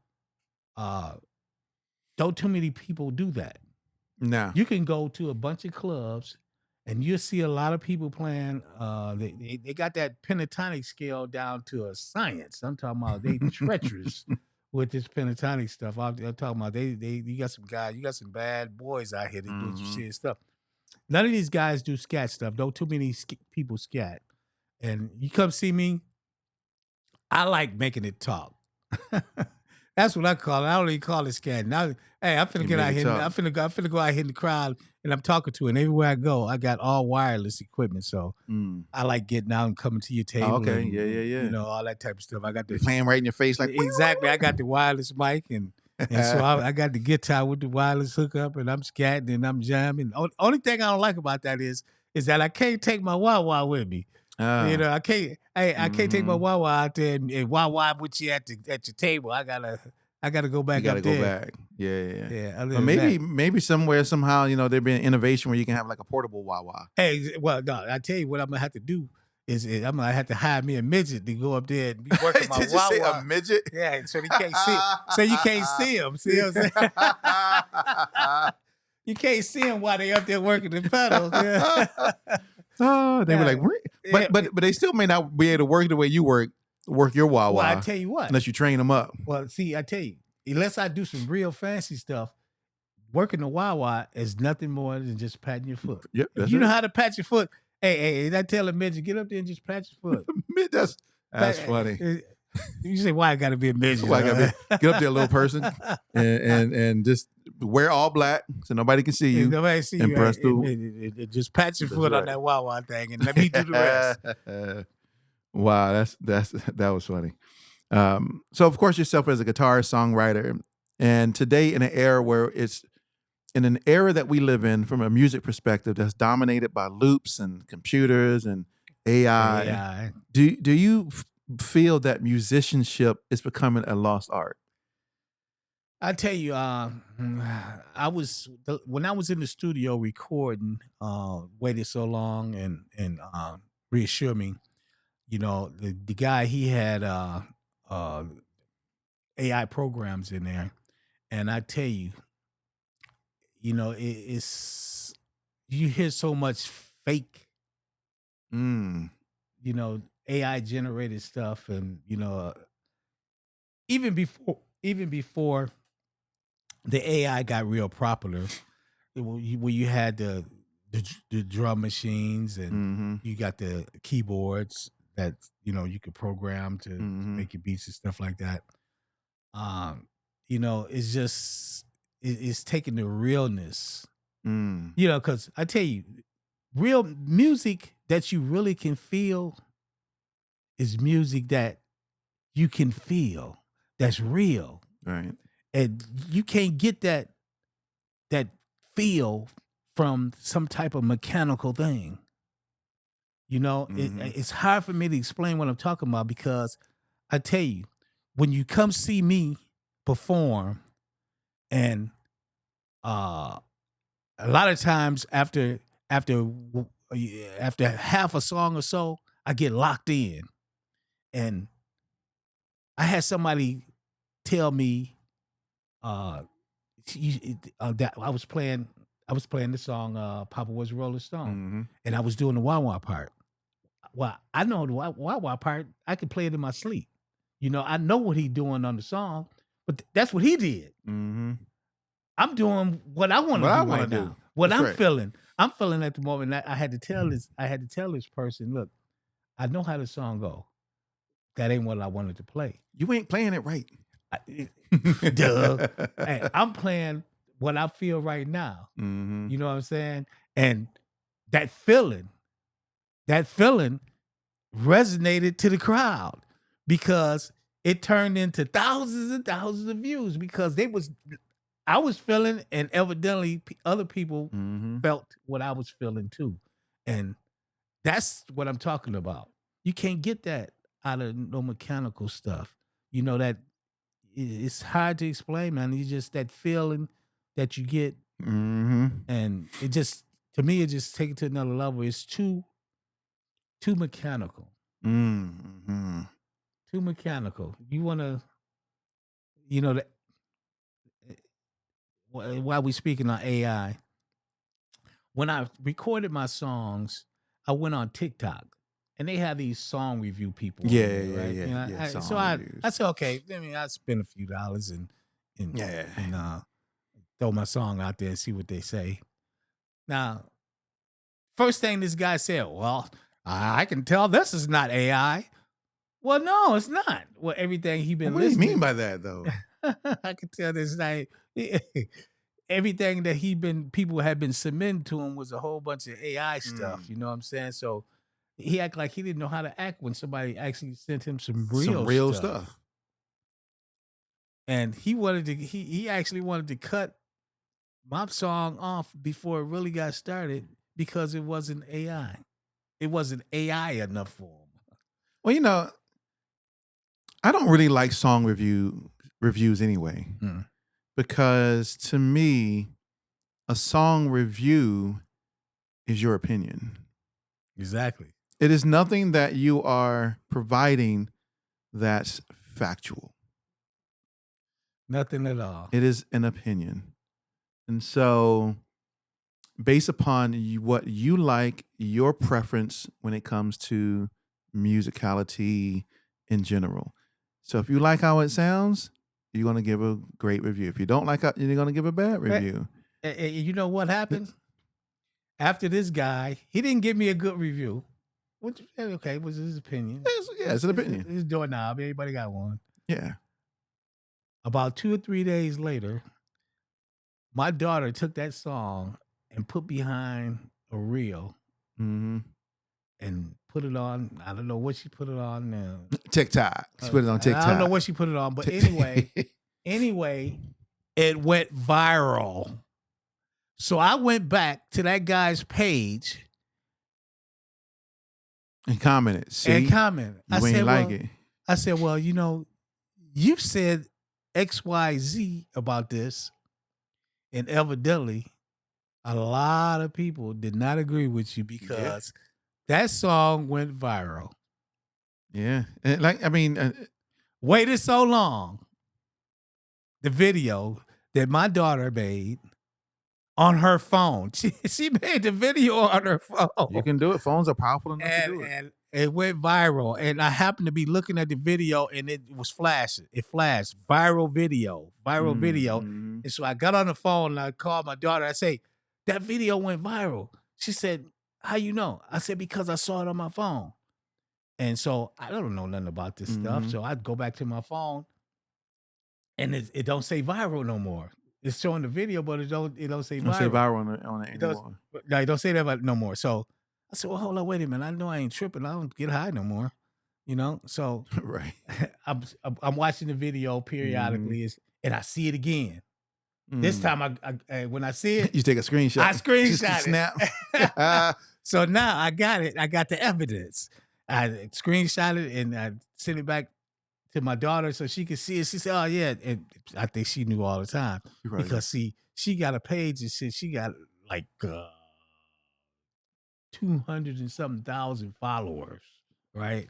Speaker 2: don't too many people do that.
Speaker 1: No.
Speaker 2: You can go to a bunch of clubs and you'll see a lot of people playing. They got that pentatonic scale down to a science. I'm talking about they treacherous with this pentatonic stuff. I'm talking about you got some guys, you got some bad boys out here that do some serious stuff. None of these guys do scat stuff. Don't too many people scat. And you come see me, I like making it talk. That's what I call it. I don't even call it scatting. Hey, I'm finna get out here. I'm finna go out here in the crowd, and I'm talking to it. And everywhere I go, I got all wireless equipment. So I like getting out and coming to your table.
Speaker 1: Oh, okay,
Speaker 2: and,
Speaker 1: yeah.
Speaker 2: You know, all that type of stuff. I got the
Speaker 1: playing right in your face, like
Speaker 2: exactly. I got the wireless mic, and so I got the guitar with the wireless hookup, and I'm scatting and I'm jamming. Only thing I don't like about that is that I can't take my WahWah with me. You know, I can't. I can't take my WahWah out there and WahWah with you at your table. I gotta go back.
Speaker 1: You gotta
Speaker 2: up
Speaker 1: go
Speaker 2: there.
Speaker 1: back. Yeah.
Speaker 2: But
Speaker 1: maybe somewhere somehow there be an innovation where you can have like a portable WahWah.
Speaker 2: Hey, well, no, I tell you what I'm gonna have to do is I'm gonna have to hire me a midget to go up there and be working my
Speaker 1: Did
Speaker 2: WahWah.
Speaker 1: you say a midget?
Speaker 2: Yeah, so you can't see. So you can't see them. See what I'm saying? You can't see them while they up there working the pedals. Yeah.
Speaker 1: Oh, they were like, but they still may not be able to work the way you work your WahWah.
Speaker 2: Well, I tell you what,
Speaker 1: unless you train them up.
Speaker 2: Well, see, I tell you, unless I do some real fancy stuff, working the WahWah is nothing more than just patting your foot.
Speaker 1: Yep,
Speaker 2: if you know how to pat your foot. Hey, I tell a midget, get up there and just pat your foot.
Speaker 1: That's funny.
Speaker 2: You say, why I got to be a midget?
Speaker 1: Why I gotta get up there, little person, and just wear all black so nobody can see you.
Speaker 2: Nobody see
Speaker 1: and
Speaker 2: you.
Speaker 1: Press the
Speaker 2: just pat your foot on that WahWah thing, and let me do the rest.
Speaker 1: Wow, that was funny. So of course yourself as a guitarist, songwriter, and today in an era that we live in from a music perspective that's dominated by loops and computers and AI. Do you feel that musicianship is becoming a lost art?
Speaker 2: I tell you, when I was in the studio recording, waited so long and reassure me. You know, the guy, he had AI programs in there, and I tell you, it's you hear so much fake, AI generated stuff, and even before the AI got real popular, where you had the drum machines and you got the keyboards that you could program to make your beats and stuff like that. It's just it's taking the realness. Because I tell you, real music that you really can feel is music that you can feel, that's real.
Speaker 1: Right.
Speaker 2: And you can't get that feel from some type of mechanical thing. It's hard for me to explain what I'm talking about, because I tell you, when you come see me perform, and a lot of times after half a song or so, I get locked in, and I had somebody tell me that I was playing the song Papa Was a Rolling Stone, and I was doing the WahWah part. Well, I know the WahWah part. I could play it in my sleep. I know what he doing on the song, but that's what he did. I'm doing what I want to do right now. What that's I'm feeling. I'm feeling at the moment. I had to tell this person, look, I know how the song go. That ain't what I wanted to play.
Speaker 1: You ain't playing it right.
Speaker 2: Duh. Hey, I'm playing what I feel right now. You know what I'm saying? And that feeling resonated to the crowd because it turned into thousands and thousands of views because I was feeling, and evidently other people felt what I was feeling too. And that's what I'm talking about. You can't get that out of no mechanical stuff. That it's hard to explain, man. It's just that feeling that you get. And it just, to me, it just take it to another level. It's too mechanical. Too mechanical. You want to, that while we speaking on AI, when I recorded my songs, I went on TikTok, and they have these song review people.
Speaker 1: Yeah.
Speaker 2: So I said, okay, I spend a few dollars and throw my song out there and see what they say. Now, first thing this guy said, well, I can tell this is not AI. Well, no, it's not. Well, everything he been listening.
Speaker 1: What do you mean by that, though?
Speaker 2: I can tell this night. Everything that people had been submitting to him was a whole bunch of AI stuff. You know what I'm saying? So he acted like he didn't know how to act when somebody actually sent him some real stuff. And he actually wanted to cut my song off before it really got started because it wasn't AI. It wasn't AI enough for him.
Speaker 1: Well, I don't really like song reviews anyway, because to me, a song review is your opinion.
Speaker 2: Exactly.
Speaker 1: It is nothing that you are providing that's factual.
Speaker 2: Nothing at all.
Speaker 1: It is an opinion. And so, based upon what you like, your preference when it comes to musicality in general. So if you like how it sounds, you're going to give a great review. If you don't like it, you're going to give a bad review.
Speaker 2: You know what happened? After this guy, he didn't give me a good review. Which, okay, was his opinion.
Speaker 1: It's an opinion.
Speaker 2: It's doorknob. Everybody got one.
Speaker 1: Yeah.
Speaker 2: About 2 or 3 days later, my daughter took that song and put behind a reel and put it on. I don't know what she put it on now.
Speaker 1: TikTok. She put it on TikTok.
Speaker 2: I don't know what she put it on, but anyway, it went viral. So I went back to that guy's page
Speaker 1: and commented.
Speaker 2: I said,
Speaker 1: like it.
Speaker 2: I said, well, you said XYZ about this, and evidently a lot of people did not agree with you because that song went viral.
Speaker 1: Yeah.
Speaker 2: Waited so long. The video that my daughter made on her phone. She made the video on her phone.
Speaker 1: You can do it. Phones are powerful enough to do it.
Speaker 2: And it went viral. And I happened to be looking at the video, and it was flashing. It flashed. Viral video. And so I got on the phone and I called my daughter. I say, that video went viral. She said, how you know? I said, because I saw it on my phone. And so I don't know nothing about this stuff. So I'd go back to my phone, and it don't say viral no more. It's showing the video, but it don't say viral.
Speaker 1: Don't say viral on it anymore.
Speaker 2: No, it don't say that no more. So I said, well, hold on, wait a minute. I know I ain't tripping. I don't get high no more. So
Speaker 1: right.
Speaker 2: I'm watching the video periodically, and I see it again. This time, I when I see it,
Speaker 1: you take a screenshot.
Speaker 2: I screenshot
Speaker 1: it.
Speaker 2: Snap. So now I got it. I got the evidence. I screenshot it and I sent it back to my daughter so she could see it. She said, "Oh yeah," and I think she knew all the time because see, she got a page and shit. She got like 200 and something thousand followers, right?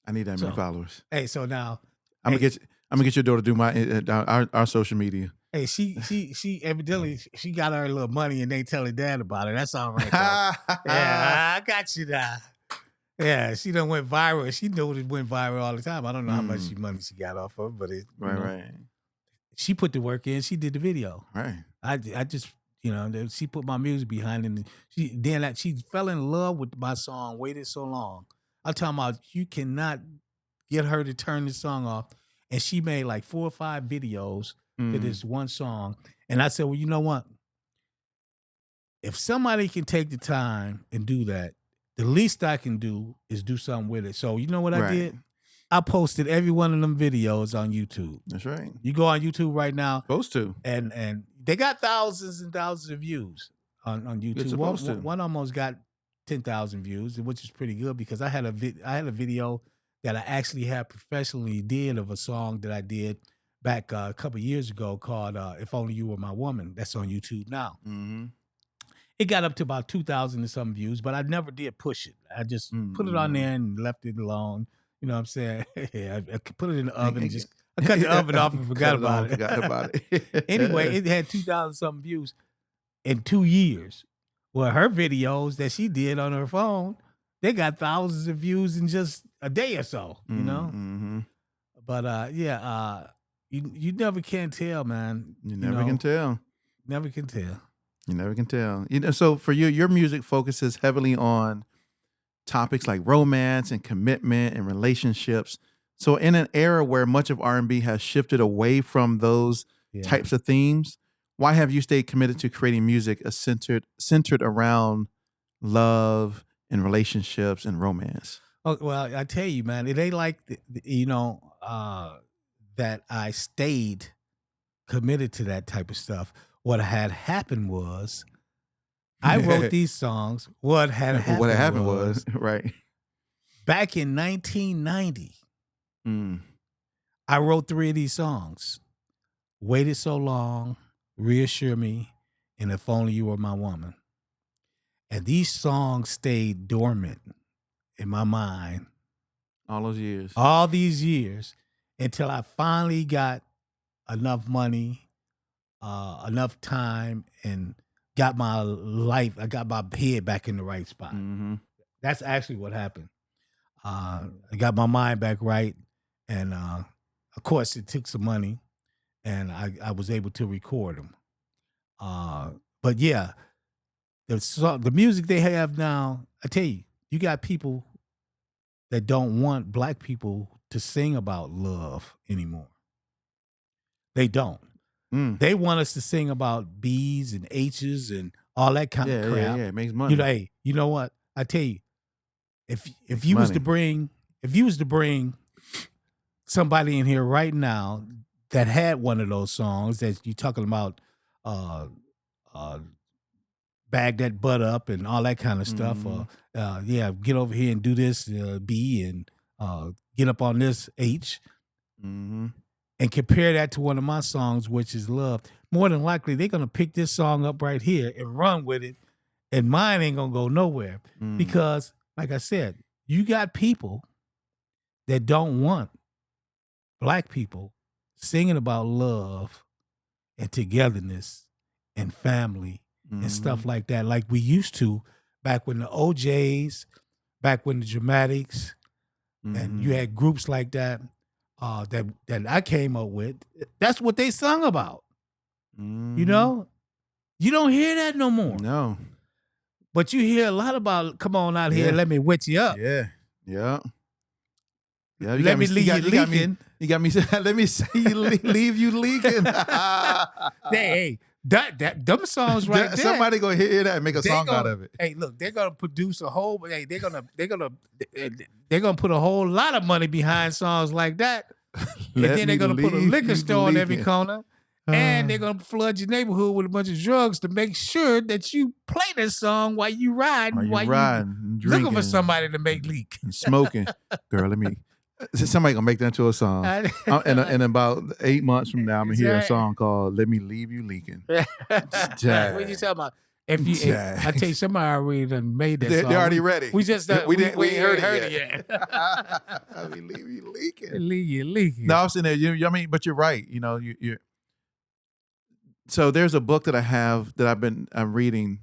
Speaker 1: I need that many followers.
Speaker 2: Hey, so now
Speaker 1: I'm gonna get your daughter to do my our social media.
Speaker 2: Hey, she evidently she got her little money and they tell her dad about it. That's all right. Yeah, I got you now. Yeah, she done went viral. She knew it went viral all the time. I don't know how much money she got off of, but
Speaker 1: right.
Speaker 2: She put the work in. She did the video.
Speaker 1: Right.
Speaker 2: I just she put my music behind it. And she fell in love with my song. Waited so long. I'm talking about you cannot get her to turn the song off. And she made like 4 or 5 videos to this one song. And I said, well, you know what? If somebody can take the time and do that, the least I can do is do something with it. So you know what I did? I posted every one of them videos on YouTube.
Speaker 1: That's right.
Speaker 2: You go on YouTube right now.
Speaker 1: Supposed to.
Speaker 2: And they got thousands and thousands of views on YouTube. One almost got 10,000 views, which is pretty good because I had a video that I actually had professionally did of a song that I did back a couple of years ago called If Only You Were My Woman. That's on YouTube now.
Speaker 1: Mm-hmm.
Speaker 2: It got up to about 2,000 and some views, but I never did push it. I just put it on there and left it alone. You know what I'm saying? I put it in the oven. I cut the oven off and forgot about it. Anyway, it had 2,000 something views in 2 years. Well, her videos that she did on her phone, they got thousands of views in just a day or so, you know?
Speaker 1: Mm-hmm.
Speaker 2: But you never can tell, man.
Speaker 1: You never can tell.
Speaker 2: Never can tell.
Speaker 1: You never can tell. So for you, your music focuses heavily on topics like romance and commitment and relationships. So in an era where much of R&B has shifted away from those types of themes, why have you stayed committed to creating music centered around love and relationships and romance?
Speaker 2: Oh, well, I tell you, man, it ain't like, that I stayed committed to that type of stuff. What had happened was I wrote these songs. What had happened was
Speaker 1: right.
Speaker 2: Back in 1990, I wrote 3 of these songs. Waited So Long, Reassure Me, and If Only You Were My Woman. And these songs stayed dormant in my mind.
Speaker 1: All
Speaker 2: these years until I finally got enough money, enough time, and got my life, I got my head back in the right spot.
Speaker 1: Mm-hmm.
Speaker 2: That's actually what happened. I got my mind back right. And of course, it took some money, and I was able to record them. But yeah, the music they have now, I tell you, you got people that don't want black people to sing about love anymore. They don't. They want us to sing about B's and H's and all that kind of crap.
Speaker 1: Yeah, it makes money.
Speaker 2: You know what? I tell you, if you was to bring somebody in here right now that had one of those songs that you talking about, bag that butt up and all that kind of stuff, get over here and do this B and get up on this H.
Speaker 1: Mm-hmm.
Speaker 2: And compare that to one of my songs, which is Love, more than likely they're going to pick this song up right here and run with it, and mine ain't going to go nowhere. Because, like I said, you got people that don't want black people singing about love and togetherness and family and stuff like that, like we used to back when the OJs, back when the Dramatics, and you had groups like that. That I came up with, that's what they sung about. You know? You don't hear that no more.
Speaker 1: No.
Speaker 2: But you hear a lot about, come on out here, let me wet you up.
Speaker 1: Yeah.
Speaker 2: Let me leave you leaking.
Speaker 1: You got me, let me see you leave you leaking.
Speaker 2: Hey, them songs right there.
Speaker 1: Somebody gonna hear that and make a song out of it.
Speaker 2: Hey, look, they're gonna produce a whole. Hey, they're gonna put a whole lot of money behind songs like that, and then they're gonna put a liquor store on every corner, and they're gonna flood your neighborhood with a bunch of drugs to make sure that you play this song while you ride, while you
Speaker 1: riding,
Speaker 2: looking for somebody to make leak
Speaker 1: and smoking. Girl, let me Somebody gonna make that into a song. In about 8 months from now, I'm gonna hear a song called "Let Me Leave You Leaking."
Speaker 2: What you talking about? I tell you, somebody already done made that song.
Speaker 1: They're already ready.
Speaker 2: We just
Speaker 1: we ain't heard it
Speaker 2: yet.
Speaker 1: Let me leave you leaking.
Speaker 2: Leave you leaking.
Speaker 1: No, I'm saying that. I mean, but you're right. You. So there's a book that I have that I'm reading.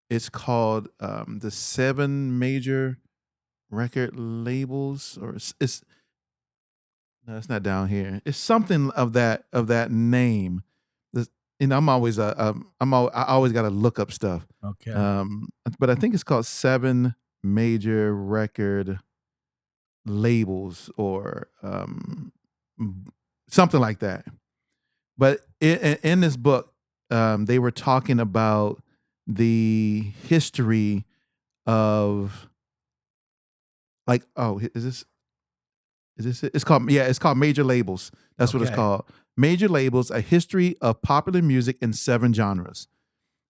Speaker 1: It's called "The 7 Major Record Labels," or it's no, it's not down here. It's something of that name. I'm always I always got to look up stuff.
Speaker 2: Okay.
Speaker 1: But I think it's called 7 Major Record Labels or something like that. But in this book, they were talking about the history of is this it? It's called Major Labels. That's what it's called. Major Labels: A History of Popular Music in 7 Genres.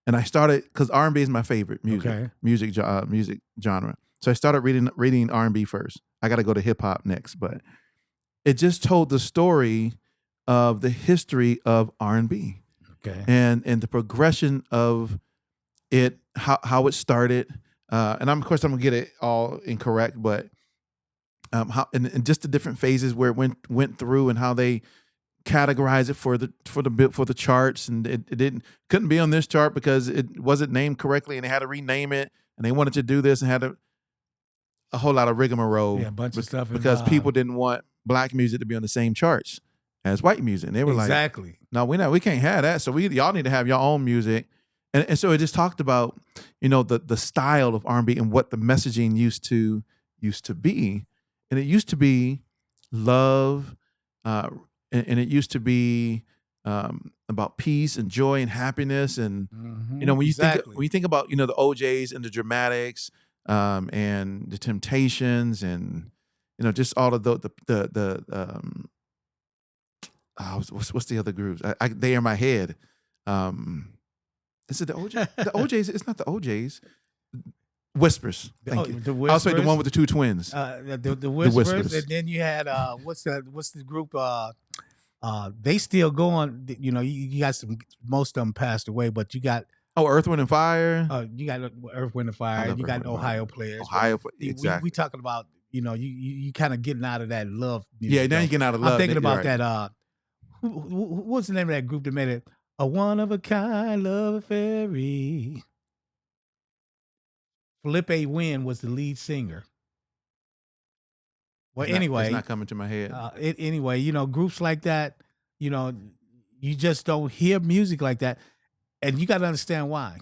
Speaker 1: And I started because R&B is my favorite music genre. So I started reading R&B first. I got to go to hip hop next, but it just told the story of the history of R&B, and the progression of it, how it started. And of course I'm gonna get it all incorrect, but how and just the different phases where it went through and how they categorize it for the charts, and it couldn't be on this chart because it wasn't named correctly, and they had to rename it, and they wanted to do this and had a whole lot of rigmarole,
Speaker 2: a bunch of stuff
Speaker 1: because people didn't want black music to be on the same charts as white music, and they were like, "No, we can't have that. So y'all need to have your own music." And so it just talked about the style of R&B and what the messaging used to be, and it used to be love. And it used to be about peace and joy and happiness, and when you think about the OJs and the Dramatics, and the Temptations, and just all of what's the other groups? They are in my head. Is it the OJ? The OJs? It's not the OJs. Whispers. Thank you.
Speaker 2: The Whispers.
Speaker 1: I'll say the one with the 2 twins.
Speaker 2: The Whispers. And then you had what's the group? They still going. You got most of them passed away, but you got
Speaker 1: Earth, Wind and Fire.
Speaker 2: You got Earth, Wind and Fire. You got Ohio players.
Speaker 1: Exactly.
Speaker 2: We talking about you kind of getting out of that love music.
Speaker 1: Yeah, now you're getting out of love.
Speaker 2: I'm thinking about that. What's the name of that group that made it? A One of a Kind Love Fairy. Felipe Wynn was the lead singer. Well, anyway,
Speaker 1: it's not coming to my head.
Speaker 2: Anyway, groups like that, you just don't hear music like that, and you got to understand why.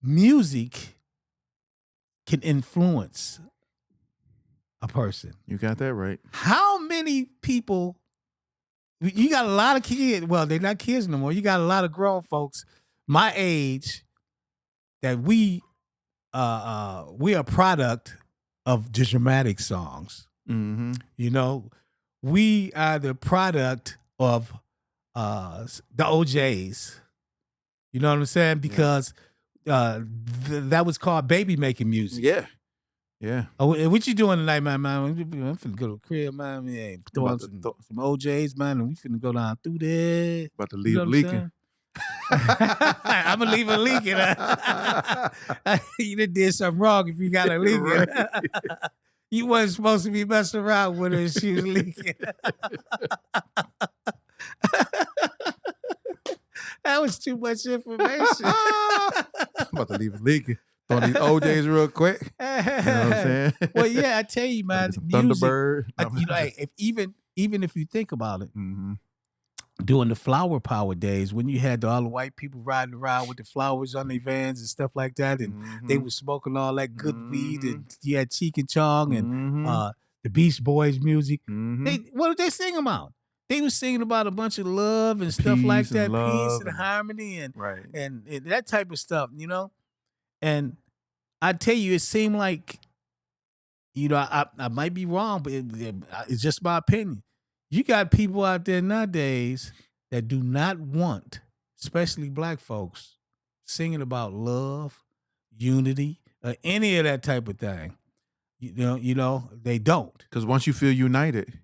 Speaker 2: Music can influence a person.
Speaker 1: You got that right.
Speaker 2: How many people? You got a lot of kids. Well, they're not kids no more. You got a lot of grown folks my age that we are a product of the dramatic songs.
Speaker 1: Mm-hmm.
Speaker 2: We are the product of the OJs. You know what I'm saying? Because that was called baby making music.
Speaker 1: Yeah. Yeah.
Speaker 2: Oh, what you doing tonight, man? I'm finna go to the crib, man. Yeah, throwing some OJs, man, and we finna go down through there.
Speaker 1: About to leave leaking.
Speaker 2: I'm gonna leave it leaking. You did something wrong if you got it leaking. Right. You wasn't supposed to be messing around with her if she was leaking. That was too much information.
Speaker 1: I'm about to leave it leaking. Throwing these OJs real quick. You know what I'm saying?
Speaker 2: Well, yeah, I tell you, man. Music, Thunderbird. Even if you think about it, during the flower power days, when you had all the white people riding around with the flowers on their vans and stuff like that, and they were smoking all that good weed, and you had Cheek and Chong and the Beach Boys music. What did they sing about? They were singing about a bunch of love and stuff like that, peace and harmony and that type of stuff, And I tell you, it seemed like, I might be wrong, but it's just my opinion. You got people out there nowadays that do not want, especially black folks, singing about love, unity, or any of that type of thing. You know, they don't.
Speaker 1: Because once you feel united,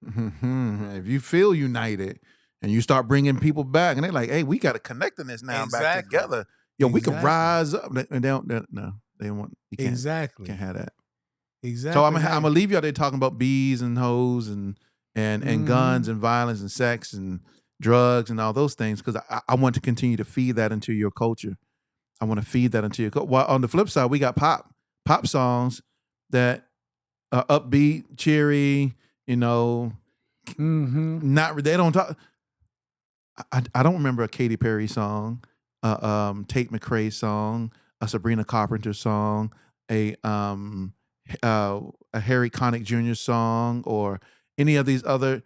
Speaker 1: if you feel united and you start bringing people back, and they're like, "Hey, we got to connect in this now, back
Speaker 2: Exactly.
Speaker 1: together. Yo, we can
Speaker 2: Exactly.
Speaker 1: rise up." And they don't. No, they don't want. You can't.
Speaker 2: Exactly.
Speaker 1: Can't have that.
Speaker 2: Exactly.
Speaker 1: So I'm gonna leave you out there talking about bees and hoes and guns and violence and sex and drugs and all those things, because I want to continue to feed that into your culture. I want to feed that into your culture. While on the flip side, we got pop songs that are upbeat, cheery. You know, not they don't talk. I don't remember a Katy Perry song, Tate McRae song, a Sabrina Carpenter song, a Harry Connick Jr. song, or any of these other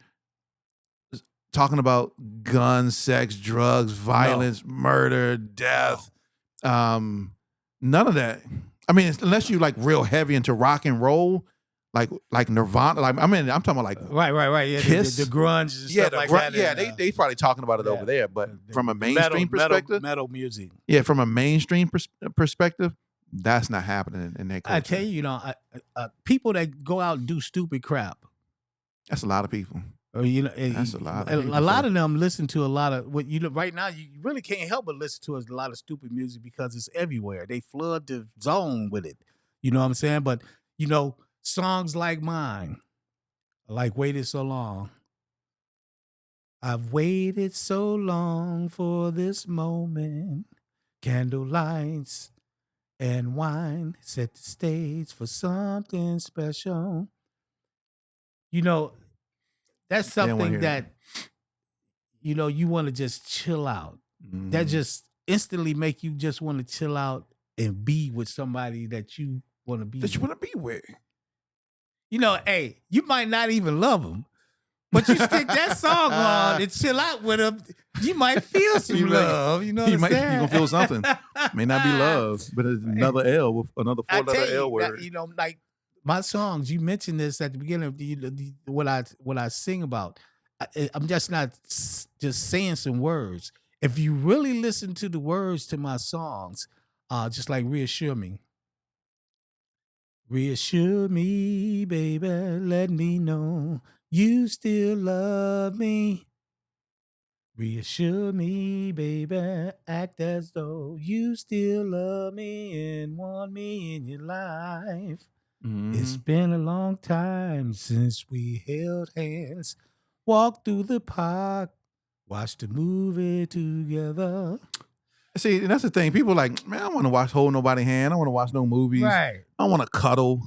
Speaker 1: talking about guns, sex, drugs, violence, murder, death. None of that. I mean, unless you like real heavy into rock and roll, like Nirvana. Like, I mean, I'm talking about like
Speaker 2: right. Yeah,
Speaker 1: Kiss,
Speaker 2: the grunge and stuff like that.
Speaker 1: Yeah, they probably talking about it over there. But from a mainstream perspective,
Speaker 2: metal music.
Speaker 1: Yeah, from a mainstream perspective, that's not happening in that culture.
Speaker 2: I tell you, people that go out and do stupid crap.
Speaker 1: That's a lot of people.
Speaker 2: You know,
Speaker 1: that's a lot. Of people,
Speaker 2: a lot of them listen to a lot of what you know. Right now, you really can't help but listen to a lot of stupid music because it's everywhere. They flood the zone with it. You know what I'm saying? But you know, songs like mine, like "Waited So Long." I've waited so long for this moment. Candlelights and wine set the stage for something special. You know, that's something that, you know, you want to just chill out. That just instantly make you just want to chill out and be with somebody that you want to be with.
Speaker 1: That you want to be with.
Speaker 2: You know, hey, you might not even love them, but you stick that song on and chill out with them, you might feel some love. You know what I'm saying?
Speaker 1: You're going to feel something. May not be love, but it's another L with another 4-letter L word.
Speaker 2: You know, like my songs, you mentioned this at the beginning of what I sing about. I'm just not just saying some words. If you really listen to the words to my songs, just like Reassure Me. Reassure me, baby, let me know you still love me. Reassure me, baby, act as though you still love me and want me in your life. It's been a long time since we held hands, walked through the park, watched a movie together.
Speaker 1: See, and that's the thing. People are like, man, I don't want to hold nobody's hand. I don't want to watch no movies.
Speaker 2: Right.
Speaker 1: I don't want to cuddle.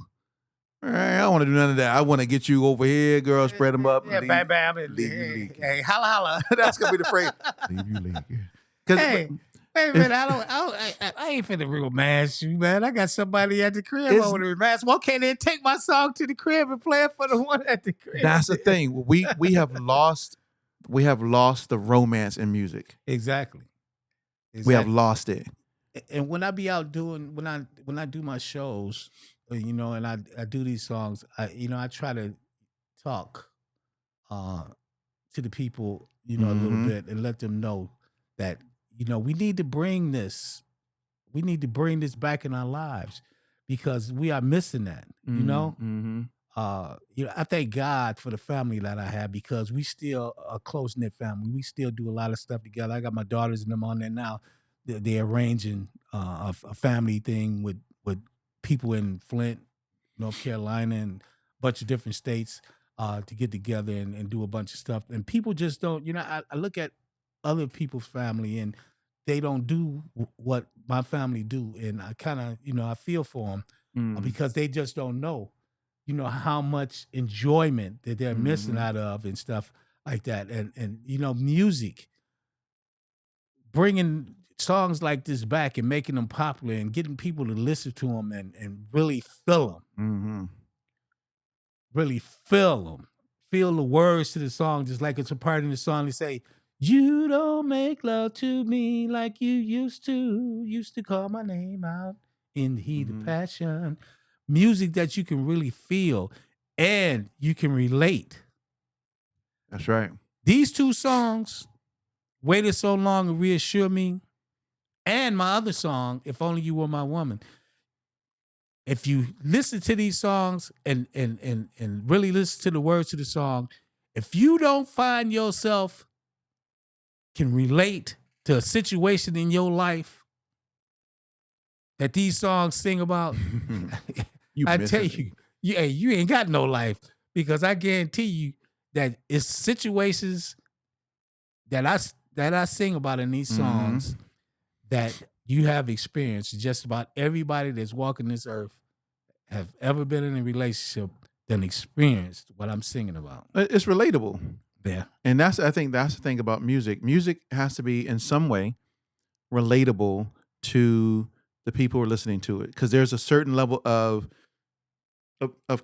Speaker 1: I don't want to do none of that. I want to get you over here, girl, spread them up.
Speaker 2: Yeah, bam, bam. Leave you leaking. Hey, holla, holla.
Speaker 1: That's going to be the phrase. Leave you leaking.
Speaker 2: Hey, wait a minute. I ain't finna romance you, man. I got somebody at the crib over to romance. Why can't they take my song to the crib and play it for the one at the crib?
Speaker 1: That's the thing. We have lost the romance in music.
Speaker 2: Exactly.
Speaker 1: We have lost it.
Speaker 2: And when I be out doing when I do my shows, you know, and I do these songs, I try to talk to the people, you know, a little bit and let them know that, you know, we need to bring this back in our lives because we are missing that, you know? You know, I thank God for the family that I have because we still a close-knit family. We still do a lot of stuff together. I got my daughters and them on there now. They're arranging a family thing with people in Flint, North Carolina, and a bunch of different states to get together and do a bunch of stuff. And people just don't, you know, I look at other people's family and they don't do what my family do. And I kind of, you know, I feel for them because they just don't know, you know, how much enjoyment that they're missing out of and stuff like that. And you know, music, bringing songs like this back and making them popular and getting people to listen to them and really feel them. Really feel them. Feel the words to the song, just like it's a part in the song. They say, you don't make love to me like you used to call my name out in the heat of passion. Music that you can really feel and you can relate.
Speaker 1: That's right.
Speaker 2: These two songs, Waited So Long and Reassure Me, and my other song, If Only You Were My Woman, if you listen to these songs and really listen to the words to the song, if you don't find yourself can relate to a situation in your life that these songs sing about, I tell you, you ain't got no life, because I guarantee you that it's situations that I sing about in these songs that you have experienced. Just about everybody that's walking this earth have ever been in a relationship than experienced what I'm singing about.
Speaker 1: It's relatable.
Speaker 2: Yeah.
Speaker 1: And I think that's the thing about music. Music has to be in some way relatable to the people who are listening to it, because there's a certain level of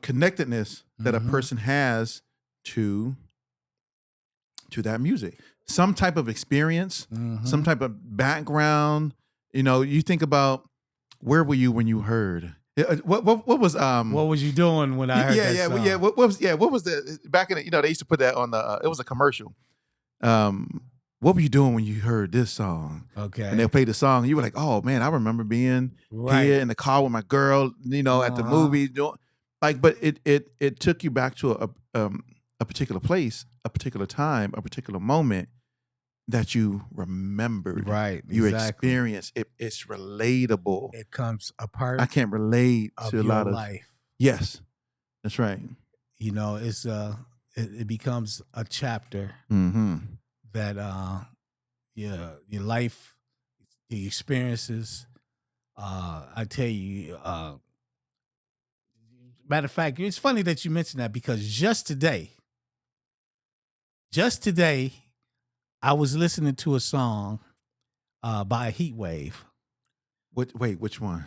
Speaker 1: connectedness that a person has to that music. Some type of experience, some type of background. You know, you think about, where were you when you heard? What
Speaker 2: was you doing when I heard that song?
Speaker 1: What was the back in the, they used to put that on the it was a commercial. What were you doing when you heard this song?
Speaker 2: Okay.
Speaker 1: And they'll play the song, and you were like, oh man, I remember being here in the car with my girl, at the movie. But it took you back to a particular place, a particular time, a particular moment that you remembered.
Speaker 2: Right.
Speaker 1: You
Speaker 2: exactly.
Speaker 1: experienced. It's relatable.
Speaker 2: It comes a part
Speaker 1: I can't relate
Speaker 2: of
Speaker 1: to a
Speaker 2: your
Speaker 1: lot of
Speaker 2: life.
Speaker 1: Yes. That's right.
Speaker 2: It's it becomes a chapter that your life, the experiences. I tell you, matter of fact, it's funny that you mentioned that, because just today, I was listening to a song by Heat Wave.
Speaker 1: Which one?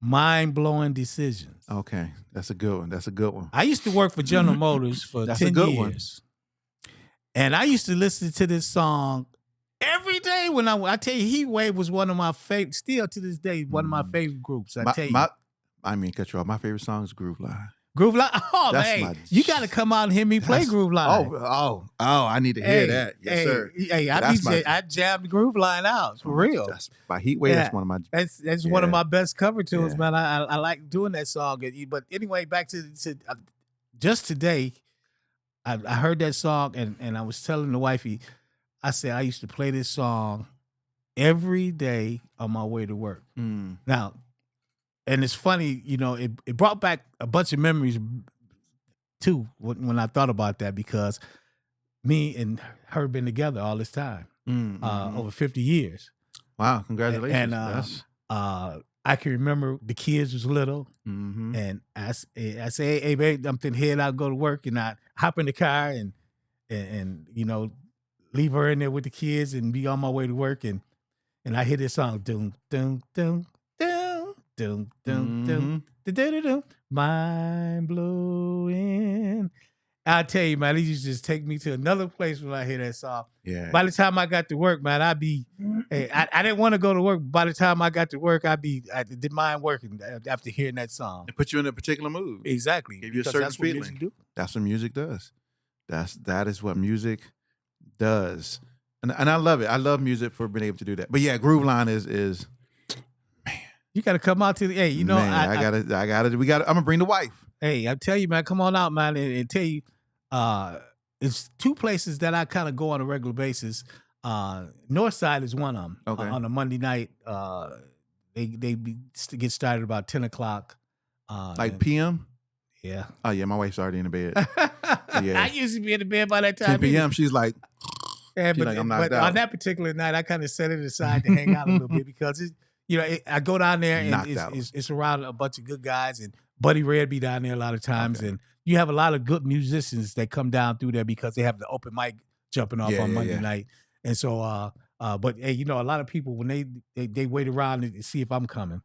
Speaker 2: Mind Blowing Decisions.
Speaker 1: Okay, that's a good one.
Speaker 2: I used to work for General Motors for 10 years. And I used to listen to this song every day when I tell you, Heat Wave was one of my favorite, still to this day, one of my favorite groups. I
Speaker 1: cut you off. My favorite song is Groove Line.
Speaker 2: Groove Line? Oh, man. You got to come out and hear me play Groove Line.
Speaker 1: Oh, I need to hear that. Yes, sir.
Speaker 2: Hey, I jammed Groove Line out, for real.
Speaker 1: That's by Heat Wave. That's one of my...
Speaker 2: That's one of my best cover tunes, man. I like doing that song. But anyway, back to just today, I heard that song, and I was telling the wifey, I said I used to play this song every day on my way to work. Now, and it's funny, it brought back a bunch of memories too when I thought about that, because me and her been together all this time, over 50 years.
Speaker 1: Wow, congratulations.
Speaker 2: And I can remember the kids was little, and I say, hey, babe, I'm finna head out, go to work, and I hop in the car and leave her in there with the kids and be on my way to work, and I hear this song, doom, doom, doom, doom, doom, doom, doom, doom, doom, mind blowing. I tell you, man, it used to just take me to another place when I hear that song.
Speaker 1: Yeah.
Speaker 2: By the time I got to work, man, I didn't want to go to work. By the time I got to work, I did mind working after hearing that song.
Speaker 1: It put you in a particular mood.
Speaker 2: Exactly.
Speaker 1: Give you a certain feeling. That's what music does. That is what music does. And I love it. I love music for being able to do that. But yeah, Groove Line is man.
Speaker 2: You gotta come out to the man,
Speaker 1: I'm gonna bring the wife.
Speaker 2: Hey, I tell you, man, come on out, man, and tell you, it's two places that I kind of go on a regular basis. North Side is one of them.
Speaker 1: Okay.
Speaker 2: On a Monday night, they get started about 10 o'clock.
Speaker 1: PM?
Speaker 2: Yeah.
Speaker 1: Oh yeah, my wife's already in the bed.
Speaker 2: Yeah. I used to be in the bed by that time.
Speaker 1: 10 p.m. She's like,
Speaker 2: I'm knocked out. On that particular night, I kind of set it aside to hang out a little bit, because I go down there and it's around a bunch of good guys, and Buddy Red be down there a lot of times, and you have a lot of good musicians that come down through there because they have the open mic jumping off on Monday night. And so, but hey, a lot of people, when they wait around to see if I'm coming,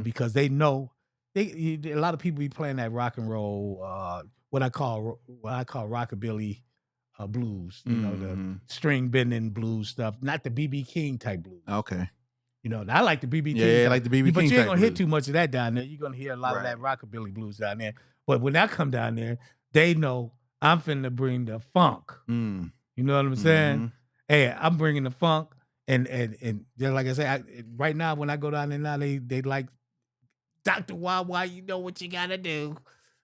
Speaker 2: because they know a lot of people be playing that rock and roll, what I call rockabilly blues, the string bending blues stuff, not the B.B. King type blues.
Speaker 1: Okay.
Speaker 2: I like the B.B. King.
Speaker 1: Yeah, I like the B.B. King.
Speaker 2: But you ain't gonna hear too much of that down there. You're gonna hear a lot of that rockabilly blues down there. But when I come down there, they know I'm finna bring the funk. You know what I'm saying? Hey, I'm bringing the funk, and just like I say, right now when I go down there now, they like Dr. WahWah, you know what you gotta do.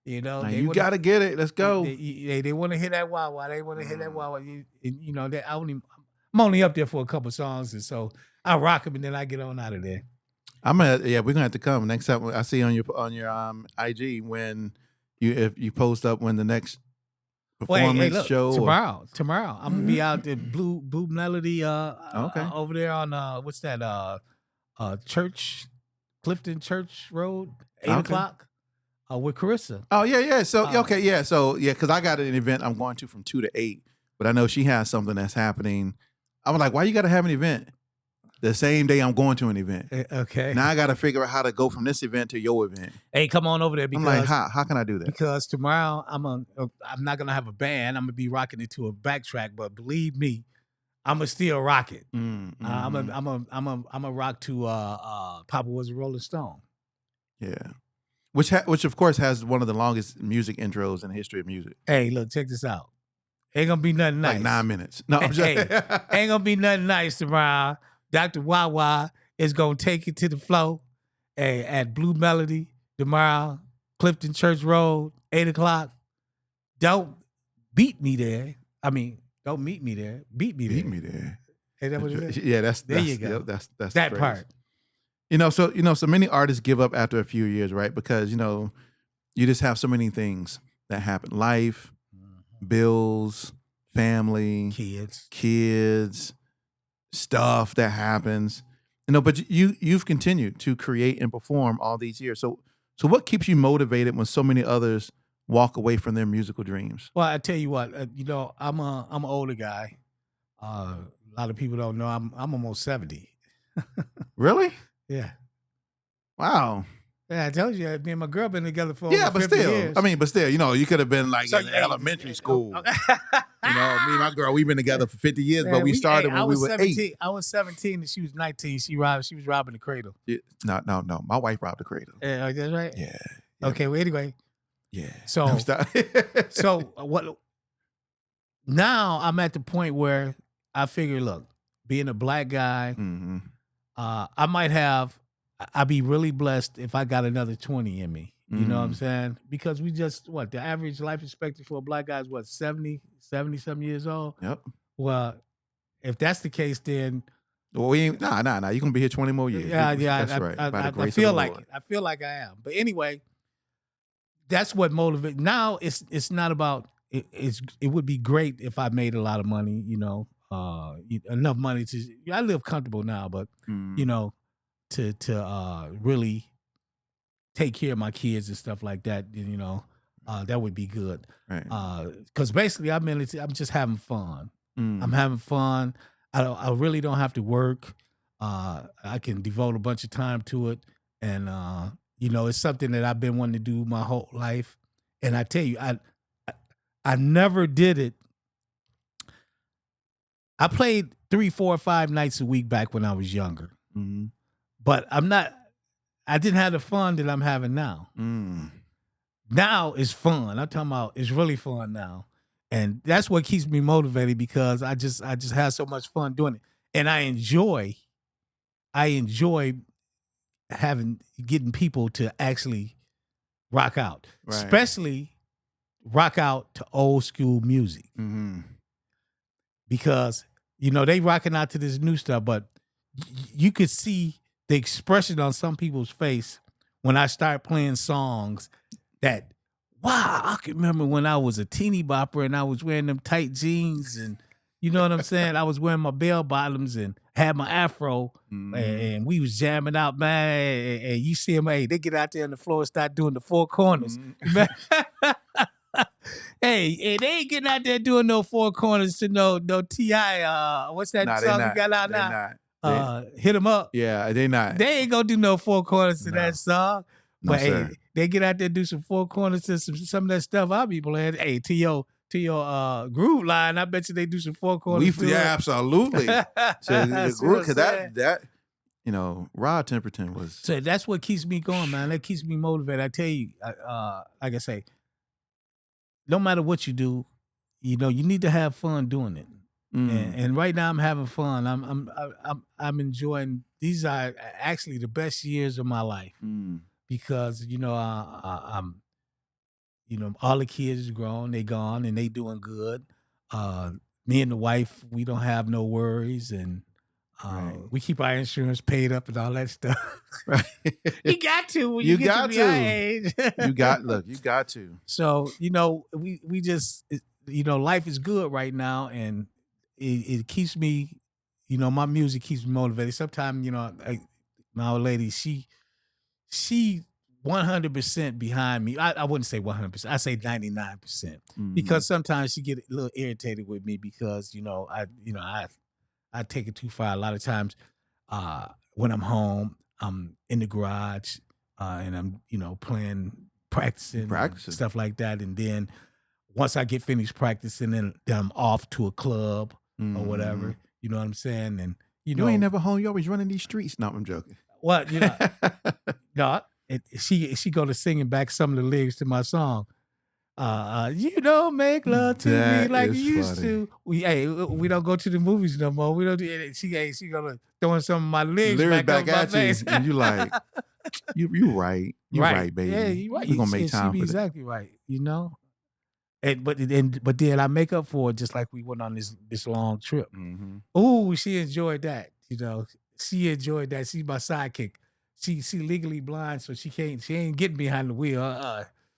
Speaker 2: You know,
Speaker 1: Now you got to get it. Let's go.
Speaker 2: They want to hear that WahWah. They want to hear that WahWah. You know, I'm only up there for a couple songs, and so I rock them, and then I get on out of there.
Speaker 1: We're gonna have to come next time. I see on your IG when if you post up when the next performance
Speaker 2: look,
Speaker 1: show
Speaker 2: tomorrow I'm gonna be out at Blue Melody
Speaker 1: okay.
Speaker 2: over there on what's that Clifton Church Road, 8:00 with Carissa.
Speaker 1: Oh yeah. So okay, yeah. So yeah, because I got an event I'm going to from 2 to 8, but I know she has something that's happening. I'm like, why you got to have an event the same day I'm going to an event?
Speaker 2: Okay.
Speaker 1: Now I got to figure out how to go from this event to your event.
Speaker 2: Hey, come on over there because
Speaker 1: I'm like, how can I do that?
Speaker 2: Because tomorrow I'm not gonna have a band. I'm gonna be rocking it to a backtrack, but believe me, I'm gonna still rock it. I'm a rock to Papa Was a Rolling Stone.
Speaker 1: Yeah. Which of course has one of the longest music intros in the history of music.
Speaker 2: Hey, look, check this out. Ain't gonna be nothing nice.
Speaker 1: Like 9 minutes. No, I'm just
Speaker 2: ain't gonna be nothing nice tomorrow. Dr. WahWah is gonna take it to the flow at Blue Melody tomorrow, Clifton Church Road, 8:00. Don't beat me there. I mean, don't meet me there. Beat me there.
Speaker 1: Beat me there.
Speaker 2: Ain't that what it is?
Speaker 1: Yeah,
Speaker 2: there you go.
Speaker 1: That's
Speaker 2: that part.
Speaker 1: So many artists give up after a few years, right? Because you just have so many things that happen: life, bills, family, kids, stuff that happens. But you've continued to create and perform all these years. So what keeps you motivated when so many others walk away from their musical dreams?
Speaker 2: Well, I tell you what, I'm an older guy. A lot of people don't know I'm almost 70.
Speaker 1: Really?
Speaker 2: Yeah.
Speaker 1: Wow.
Speaker 2: Yeah, I told you, me and my girl been together for
Speaker 1: but
Speaker 2: over 50 years.
Speaker 1: but still, you could have been like in elementary school. Me and my girl, we've been together for 50 years, but we started when we were
Speaker 2: 17,
Speaker 1: 8.
Speaker 2: I was 17 and she was 19. She was robbing the cradle.
Speaker 1: Yeah. No. My wife robbed the cradle.
Speaker 2: Yeah, that's right?
Speaker 1: Yeah.
Speaker 2: Okay, well, anyway.
Speaker 1: Yeah.
Speaker 2: So, what? Now I'm at the point where I figure, look, being a black guy, I'd be really blessed if I got another 20 in me. You know what I'm saying? Because we just, the average life expectancy for a black guy is 70 something years old?
Speaker 1: Yep.
Speaker 2: Well, if that's the case, then.
Speaker 1: Well, you're going to be here 20 more years.
Speaker 2: Yeah.
Speaker 1: That's right.
Speaker 2: I feel like it. I feel like I am. But anyway, that's what motivates. Now it's not about, it would be great if I made a lot of money, enough money I live comfortable now, but, to really take care of my kids and stuff like that, that would be good.
Speaker 1: Right.
Speaker 2: Because basically, I'm just having fun. I'm having fun. I really don't have to work. I can devote a bunch of time to it, and it's something that I've been wanting to do my whole life. And I tell you, I never did it. I played 3, 4, 5 nights a week back when I was younger.
Speaker 1: Mm-hmm.
Speaker 2: But I didn't have the fun that I'm having now. Now it's fun. I'm talking about it's really fun now. And that's what keeps me motivated because I just have so much fun doing it. And I enjoy getting people to actually rock out. Right. Especially rock out to old school music.
Speaker 1: Mm-hmm.
Speaker 2: Because, they rocking out to this new stuff, but you could see the expression on some people's face when I start playing songs that, wow, I can remember when I was a teeny bopper and I was wearing them tight jeans and, you know what I'm saying? I was wearing my bell bottoms and had my afro and we was jamming out, man. And you see them, hey, they get out there on the floor and start doing the four corners. Hey, they ain't getting out there doing no four corners to no T.I. What's that song we got out now? Hit them up.
Speaker 1: Yeah, they not.
Speaker 2: They ain't gonna do no four corners to that song.
Speaker 1: No,
Speaker 2: but
Speaker 1: sir.
Speaker 2: Hey, they get out there do some four corners to some of that stuff I'll be playing. Hey, to your groove line, I bet you they do some four corners.
Speaker 1: Absolutely. So the groove, because that Rod Temperton was.
Speaker 2: So that's what keeps me going, man. That keeps me motivated. I tell you, like I say, no matter what you do, you need to have fun doing it. And right now I'm having fun. I'm enjoying. These are actually the best years of my life because I'm all the kids is grown, they gone, and they doing good. Uh, Me and the wife, we don't have no worries, and
Speaker 1: Right.
Speaker 2: we keep our insurance paid up and all that stuff.
Speaker 1: Right.
Speaker 2: You got to when
Speaker 1: You
Speaker 2: you get to
Speaker 1: got
Speaker 2: be our
Speaker 1: to.
Speaker 2: age.
Speaker 1: You got to.
Speaker 2: So we just life is good right now, and it keeps me, my music keeps me motivated. Sometimes my old lady, she 100% behind me. I wouldn't say 100%. I say 99%
Speaker 1: Mhm.
Speaker 2: because sometimes she get a little irritated with me because I take it too far. A lot of times, when I'm home, I'm in the garage, and I'm playing, practicing, and
Speaker 1: Practicing.
Speaker 2: stuff like that. And then once I get finished practicing, then I'm off to a club or whatever.
Speaker 1: Mhm.
Speaker 2: You know what I'm saying? And
Speaker 1: You ain't never home. You always running these streets. No, I'm joking.
Speaker 2: well, no, she go to singing back some of the lyrics to my song. You don't make love to me
Speaker 1: That
Speaker 2: like you
Speaker 1: is
Speaker 2: used
Speaker 1: funny.
Speaker 2: to. We don't go to the movies no more. We don't do it. She gonna throwing some of my lyrics
Speaker 1: Lyrics
Speaker 2: back
Speaker 1: back
Speaker 2: up my
Speaker 1: at you,
Speaker 2: face.
Speaker 1: and you like, you right. You right, baby.
Speaker 2: Yeah, you right.
Speaker 1: We're gonna make
Speaker 2: She
Speaker 1: time
Speaker 2: be
Speaker 1: for that.
Speaker 2: exactly right. But then I make up for it just like we went on this long trip.
Speaker 1: Mhm.
Speaker 2: Oh, she enjoyed that. She enjoyed that. She's my sidekick. She legally blind, so she ain't getting behind the wheel.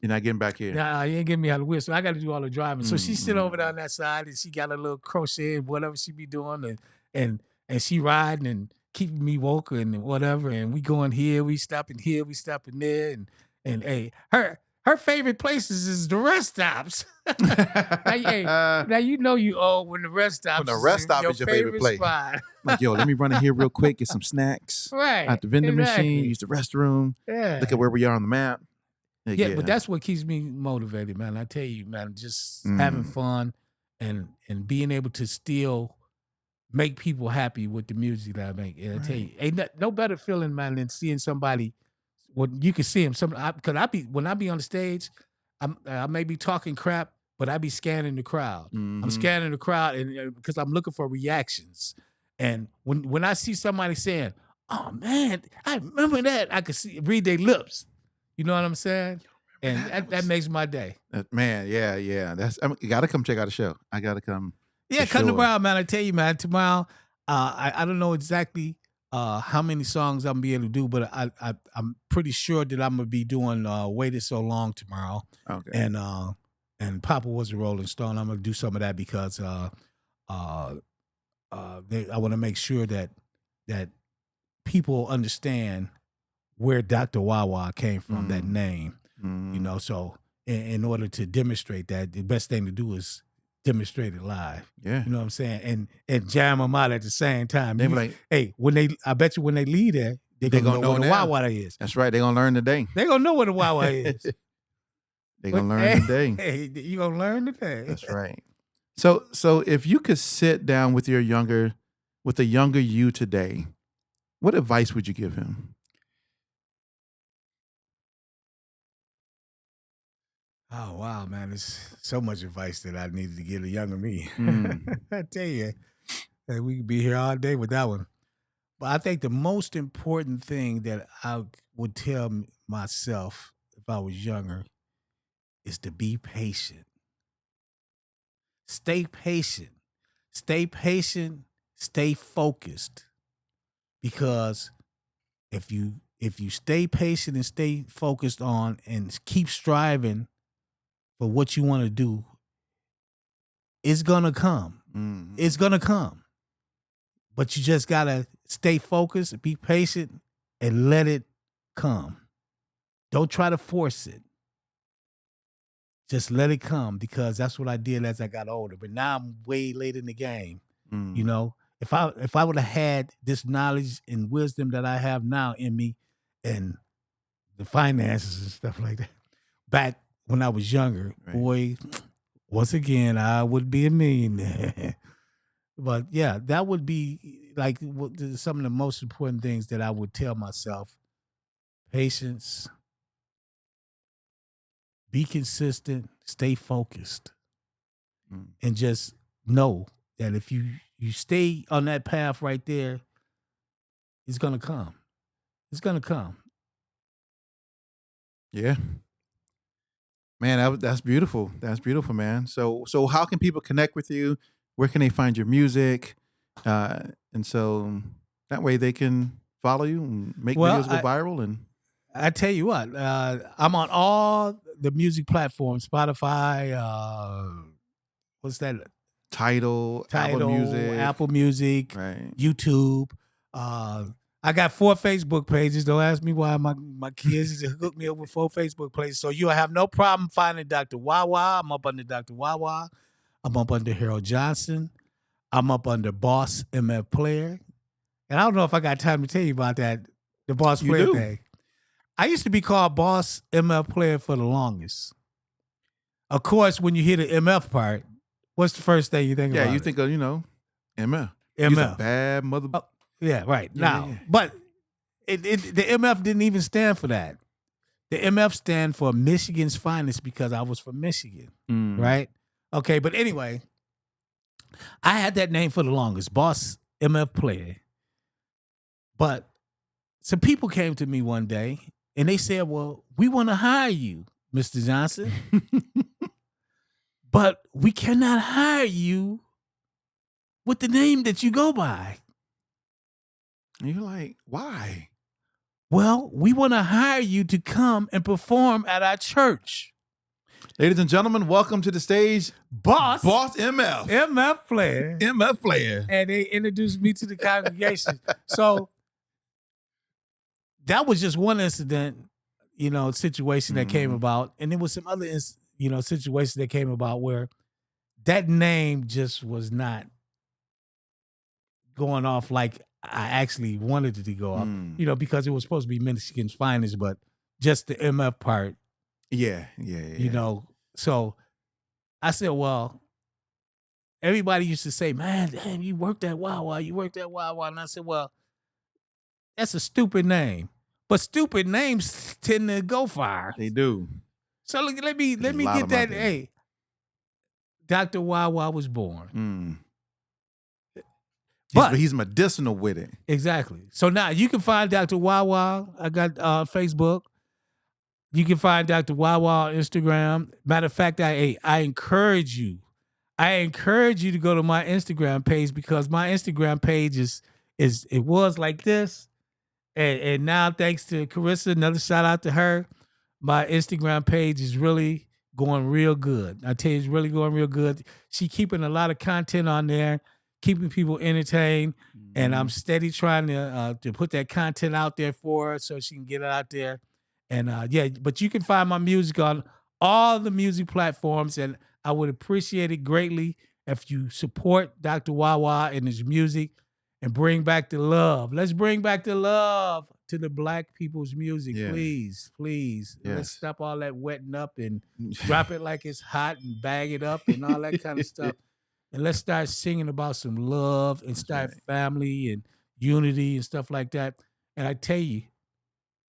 Speaker 1: You're not getting back here.
Speaker 2: Nah, you ain't getting me out of the wheel, so I got to do all the driving. So she sit over there
Speaker 1: Mhm.
Speaker 2: on that side, and she got a little crochet and whatever she be doing, and she riding and keeping me woke and whatever. And we going here, we stopping here, we stopping there, and hey, her favorite places is the rest stops. Now you old when the rest
Speaker 1: When
Speaker 2: stops
Speaker 1: the rest
Speaker 2: is
Speaker 1: stop
Speaker 2: your
Speaker 1: is your favorite
Speaker 2: favorite
Speaker 1: place.
Speaker 2: spot.
Speaker 1: Like, yo, let me run in here real quick, get some snacks
Speaker 2: Right,
Speaker 1: at the vending machine,
Speaker 2: exactly.
Speaker 1: use the restroom, look
Speaker 2: Yeah.
Speaker 1: at where we are on the map.
Speaker 2: Yeah, but
Speaker 1: Yeah.
Speaker 2: that's what keeps me motivated, man. I tell you, man, just having
Speaker 1: Mm.
Speaker 2: fun and being able to still make people happy with the music that I make. And I tell you,
Speaker 1: Right.
Speaker 2: ain't no better feeling, man, than seeing somebody. When you can see him, because when I be on the stage, I may be talking crap, but I be scanning the crowd. I'm
Speaker 1: Mhm.
Speaker 2: scanning the crowd, and because I'm looking for reactions. And when I see somebody saying, "Oh man, I remember that," I can read their lips. You know what I'm saying? And
Speaker 1: That
Speaker 2: that
Speaker 1: was
Speaker 2: makes my day.
Speaker 1: man, yeah. You gotta come check out the show. I gotta come for
Speaker 2: Yeah, come
Speaker 1: sure.
Speaker 2: tomorrow, man. I tell you, man. Tomorrow, I don't know exactly how many songs I'm gonna be able to do, but I'm pretty sure that I'm gonna be doing "Waited So Long" tomorrow,
Speaker 1: Okay.
Speaker 2: and Papa Was a Rolling Stone. I'm gonna do some of that because I want to make sure that people understand where Dr. WahWah came from, that
Speaker 1: Mm.
Speaker 2: name.
Speaker 1: Mhm.
Speaker 2: So in order to demonstrate that, the best thing to do is demonstrate it live.
Speaker 1: Yeah.
Speaker 2: You know what I'm saying? And jam them out at the same time.
Speaker 1: They be like,
Speaker 2: Hey, I bet you when they leave there, they're
Speaker 1: they
Speaker 2: gonna
Speaker 1: gonna
Speaker 2: know
Speaker 1: know
Speaker 2: what a
Speaker 1: now.
Speaker 2: WahWah is.
Speaker 1: That's right. They gonna learn today.
Speaker 2: They're gonna know what a WahWah is.
Speaker 1: They
Speaker 2: But
Speaker 1: gonna learn today.
Speaker 2: hey, you gonna learn today.
Speaker 1: That's right. So if you could sit down with with a younger you today, what advice would you give him?
Speaker 2: Oh wow, man! There's so much advice that I needed to give a younger me.
Speaker 1: Mm.
Speaker 2: I tell you, hey, we could be here all day with that one. But I think the most important thing that I would tell myself if I was younger is to be patient. Stay patient. Stay patient. Stay focused. Because if you stay patient and stay focused on and keep striving for what you want to do, it's gonna come.
Speaker 1: Mhm.
Speaker 2: It's gonna come. But you just gotta stay focused, be patient, and let it come. Don't try to force it. Just let it come because that's what I did as I got older. But now I'm way late in the game. You
Speaker 1: Mm.
Speaker 2: know, if I would have had this knowledge and wisdom that I have now in me, and the finances and stuff like that, back when I was younger,
Speaker 1: Right.
Speaker 2: boy, once again I would be a millionaire. But yeah, that would be like some of the most important things that I would tell myself: patience, be consistent, stay focused,
Speaker 1: Mm.
Speaker 2: and just know that if you stay on that path right there, it's gonna come. It's gonna come.
Speaker 1: Yeah. Man, that's beautiful. That's beautiful, man. So how can people connect with you? Where can they find your music? Uh, and so that way they can follow you and make
Speaker 2: Well,
Speaker 1: videos go viral. And
Speaker 2: I tell you what, I'm on all the music platforms, Spotify, what's that?
Speaker 1: Tidal, Apple
Speaker 2: Tidal,
Speaker 1: Music,
Speaker 2: Apple Music,
Speaker 1: right?
Speaker 2: YouTube. Uh, I got 4 Facebook pages. Don't ask me why my kids hooked me up with 4 Facebook pages. So you'll have no problem finding Dr. WahWah. I'm up under Dr. WahWah. I'm up under Harold Johnson. I'm up under Boss MF Player. And I don't know if I got time to tell you about that, the Boss
Speaker 1: You
Speaker 2: Player
Speaker 1: do.
Speaker 2: thing. I used to be called Boss MF Player for the longest. Of course, when you hear the MF part, what's the first thing you think about?
Speaker 1: Yeah, you think of, MF. He's a
Speaker 2: MF.
Speaker 1: bad mother.
Speaker 2: Oh, yeah, right.
Speaker 1: Yeah,
Speaker 2: now,
Speaker 1: yeah.
Speaker 2: but the MF didn't even stand for that. The MF stand for Michigan's Finest because I was from Michigan, right? Okay, but anyway, I had that name for the longest, Boss MF Player. But some people came to me one day and they said, well, we want to hire you, Mr. Johnson, but we cannot hire you with the name that you go by.
Speaker 1: And you're like, why?
Speaker 2: Well, we want to hire you to come and perform at our church.
Speaker 1: Ladies and gentlemen, welcome to the stage,
Speaker 2: Boss
Speaker 1: MF.
Speaker 2: MF Player.
Speaker 1: MF Player.
Speaker 2: And they introduced me to the congregation. So that was just one incident, situation that came about. And there was some other, situations that came about where that name just was not going off like I actually wanted it to go off, because it was supposed to be Michigan's Finest, but just the MF part.
Speaker 1: Yeah.
Speaker 2: So I said, well, everybody used to say, man, damn, you worked at WahWah, you worked at WahWah. And I said, well, that's a stupid name. But stupid names tend to go far.
Speaker 1: They do.
Speaker 2: So let me get that. Hey, Dr. WahWah was born.
Speaker 1: But he's medicinal with it.
Speaker 2: Exactly. So now you can find Dr. WahWah. I got Facebook. You can find Dr. WahWah on Instagram. Matter of fact, I encourage you. I encourage you to go to my Instagram page because my Instagram page it was like this. And now, thanks to Carissa, another shout out to her, my Instagram page is really going real good. I tell you, it's really going real good. She keeping a lot of content on there, keeping people entertained, and I'm steady trying to put that content out there for her so she can get it out there. And but you can find my music on all the music platforms, and I would appreciate it greatly if you support Dr. WahWah and his music. And bring back the love. Let's bring back the love to the Black people's music, please. Yes. Let's stop all that wetting up and drop it like it's hot and bag it up and all that kind of stuff. And let's start singing about some love and start family and unity and stuff like that. And I tell you,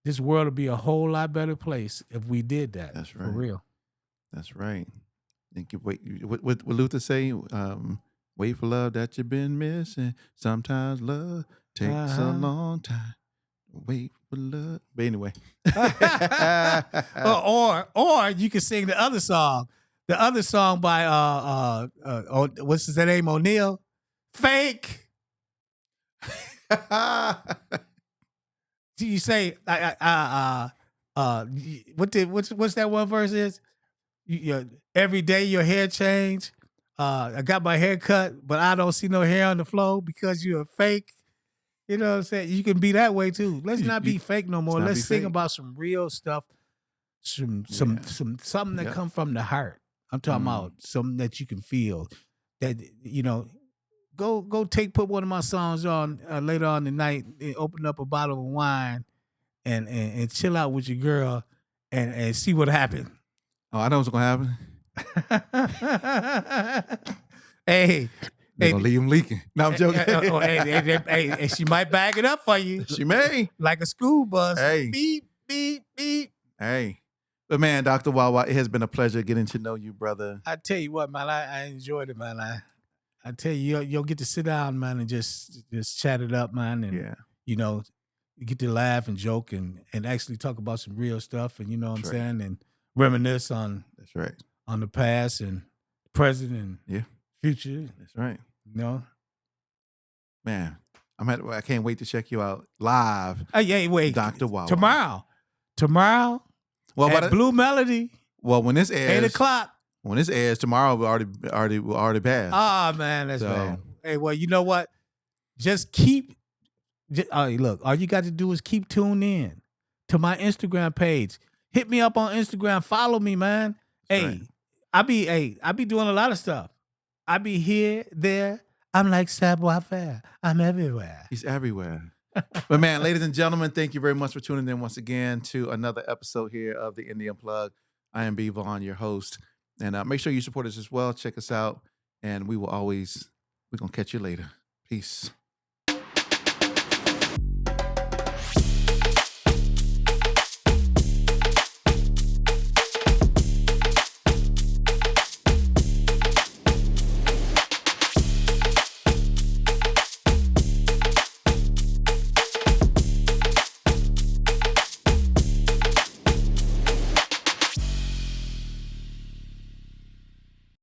Speaker 2: this world would be a whole lot better place if we did that.
Speaker 1: That's right.
Speaker 2: For real.
Speaker 1: That's right. Think you wait. What Luther say? Wait for love that you've been missing. Sometimes love takes a long time. Wait for love. But anyway.
Speaker 2: or you can sing the other song. The other song by what's his name? O'Neal. Fake. You say what's that one verse is? Every day your hair change. I got my hair cut, but I don't see no hair on the floor because you're a fake. You know what I'm saying? You can be that way too. Let's not be fake no more. Let's sing about some real stuff, something that come from the heart. I'm talking about something that you can feel. That go put one of my songs on later on tonight. And open up a bottle of wine and chill out with your girl and see what happens.
Speaker 1: Oh, I know what's gonna happen.
Speaker 2: Hey,
Speaker 1: they're gonna leave him leaking. No, I'm joking.
Speaker 2: Hey, she might bag it up for you.
Speaker 1: She may,
Speaker 2: like a school bus.
Speaker 1: Hey,
Speaker 2: beep beep beep.
Speaker 1: Hey, but man, Dr. WahWah, it has been a pleasure getting to know you, brother.
Speaker 2: I tell you what, man, I enjoyed it, man. I tell you, you'll get to sit down, man, and just chat it up, man, and you get to laugh and joke and actually talk about some real stuff, and you know what
Speaker 1: That's
Speaker 2: I'm
Speaker 1: right.
Speaker 2: saying, and reminisce on
Speaker 1: That's right.
Speaker 2: on the past and present and
Speaker 1: Yeah.
Speaker 2: future.
Speaker 1: That's right.
Speaker 2: You know.
Speaker 1: Man, I can't wait to check you out live.
Speaker 2: Yeah, wait.
Speaker 1: Dr. WahWah.
Speaker 2: Tomorrow
Speaker 1: Well,
Speaker 2: at Blue Melody,
Speaker 1: well, when this airs,
Speaker 2: 8:00.
Speaker 1: When this airs tomorrow, we already passed.
Speaker 2: Ah, man, that's bad. Hey, well, you know what? Just keep. Look, all you got to do is keep tuned in to my Instagram page. Hit me up on Instagram. Follow me, man.
Speaker 1: That's
Speaker 2: Hey,
Speaker 1: right.
Speaker 2: I be doing a lot of stuff. I be here, there. I'm like savoir-faire. I'm everywhere.
Speaker 1: He's everywhere. But man, ladies and gentlemen, thank you very much for tuning in once again to another episode here of the Indie Unplugged. I am Vaughan, your host. And make sure you support us as well. Check us out. And we're going to catch you later. Peace.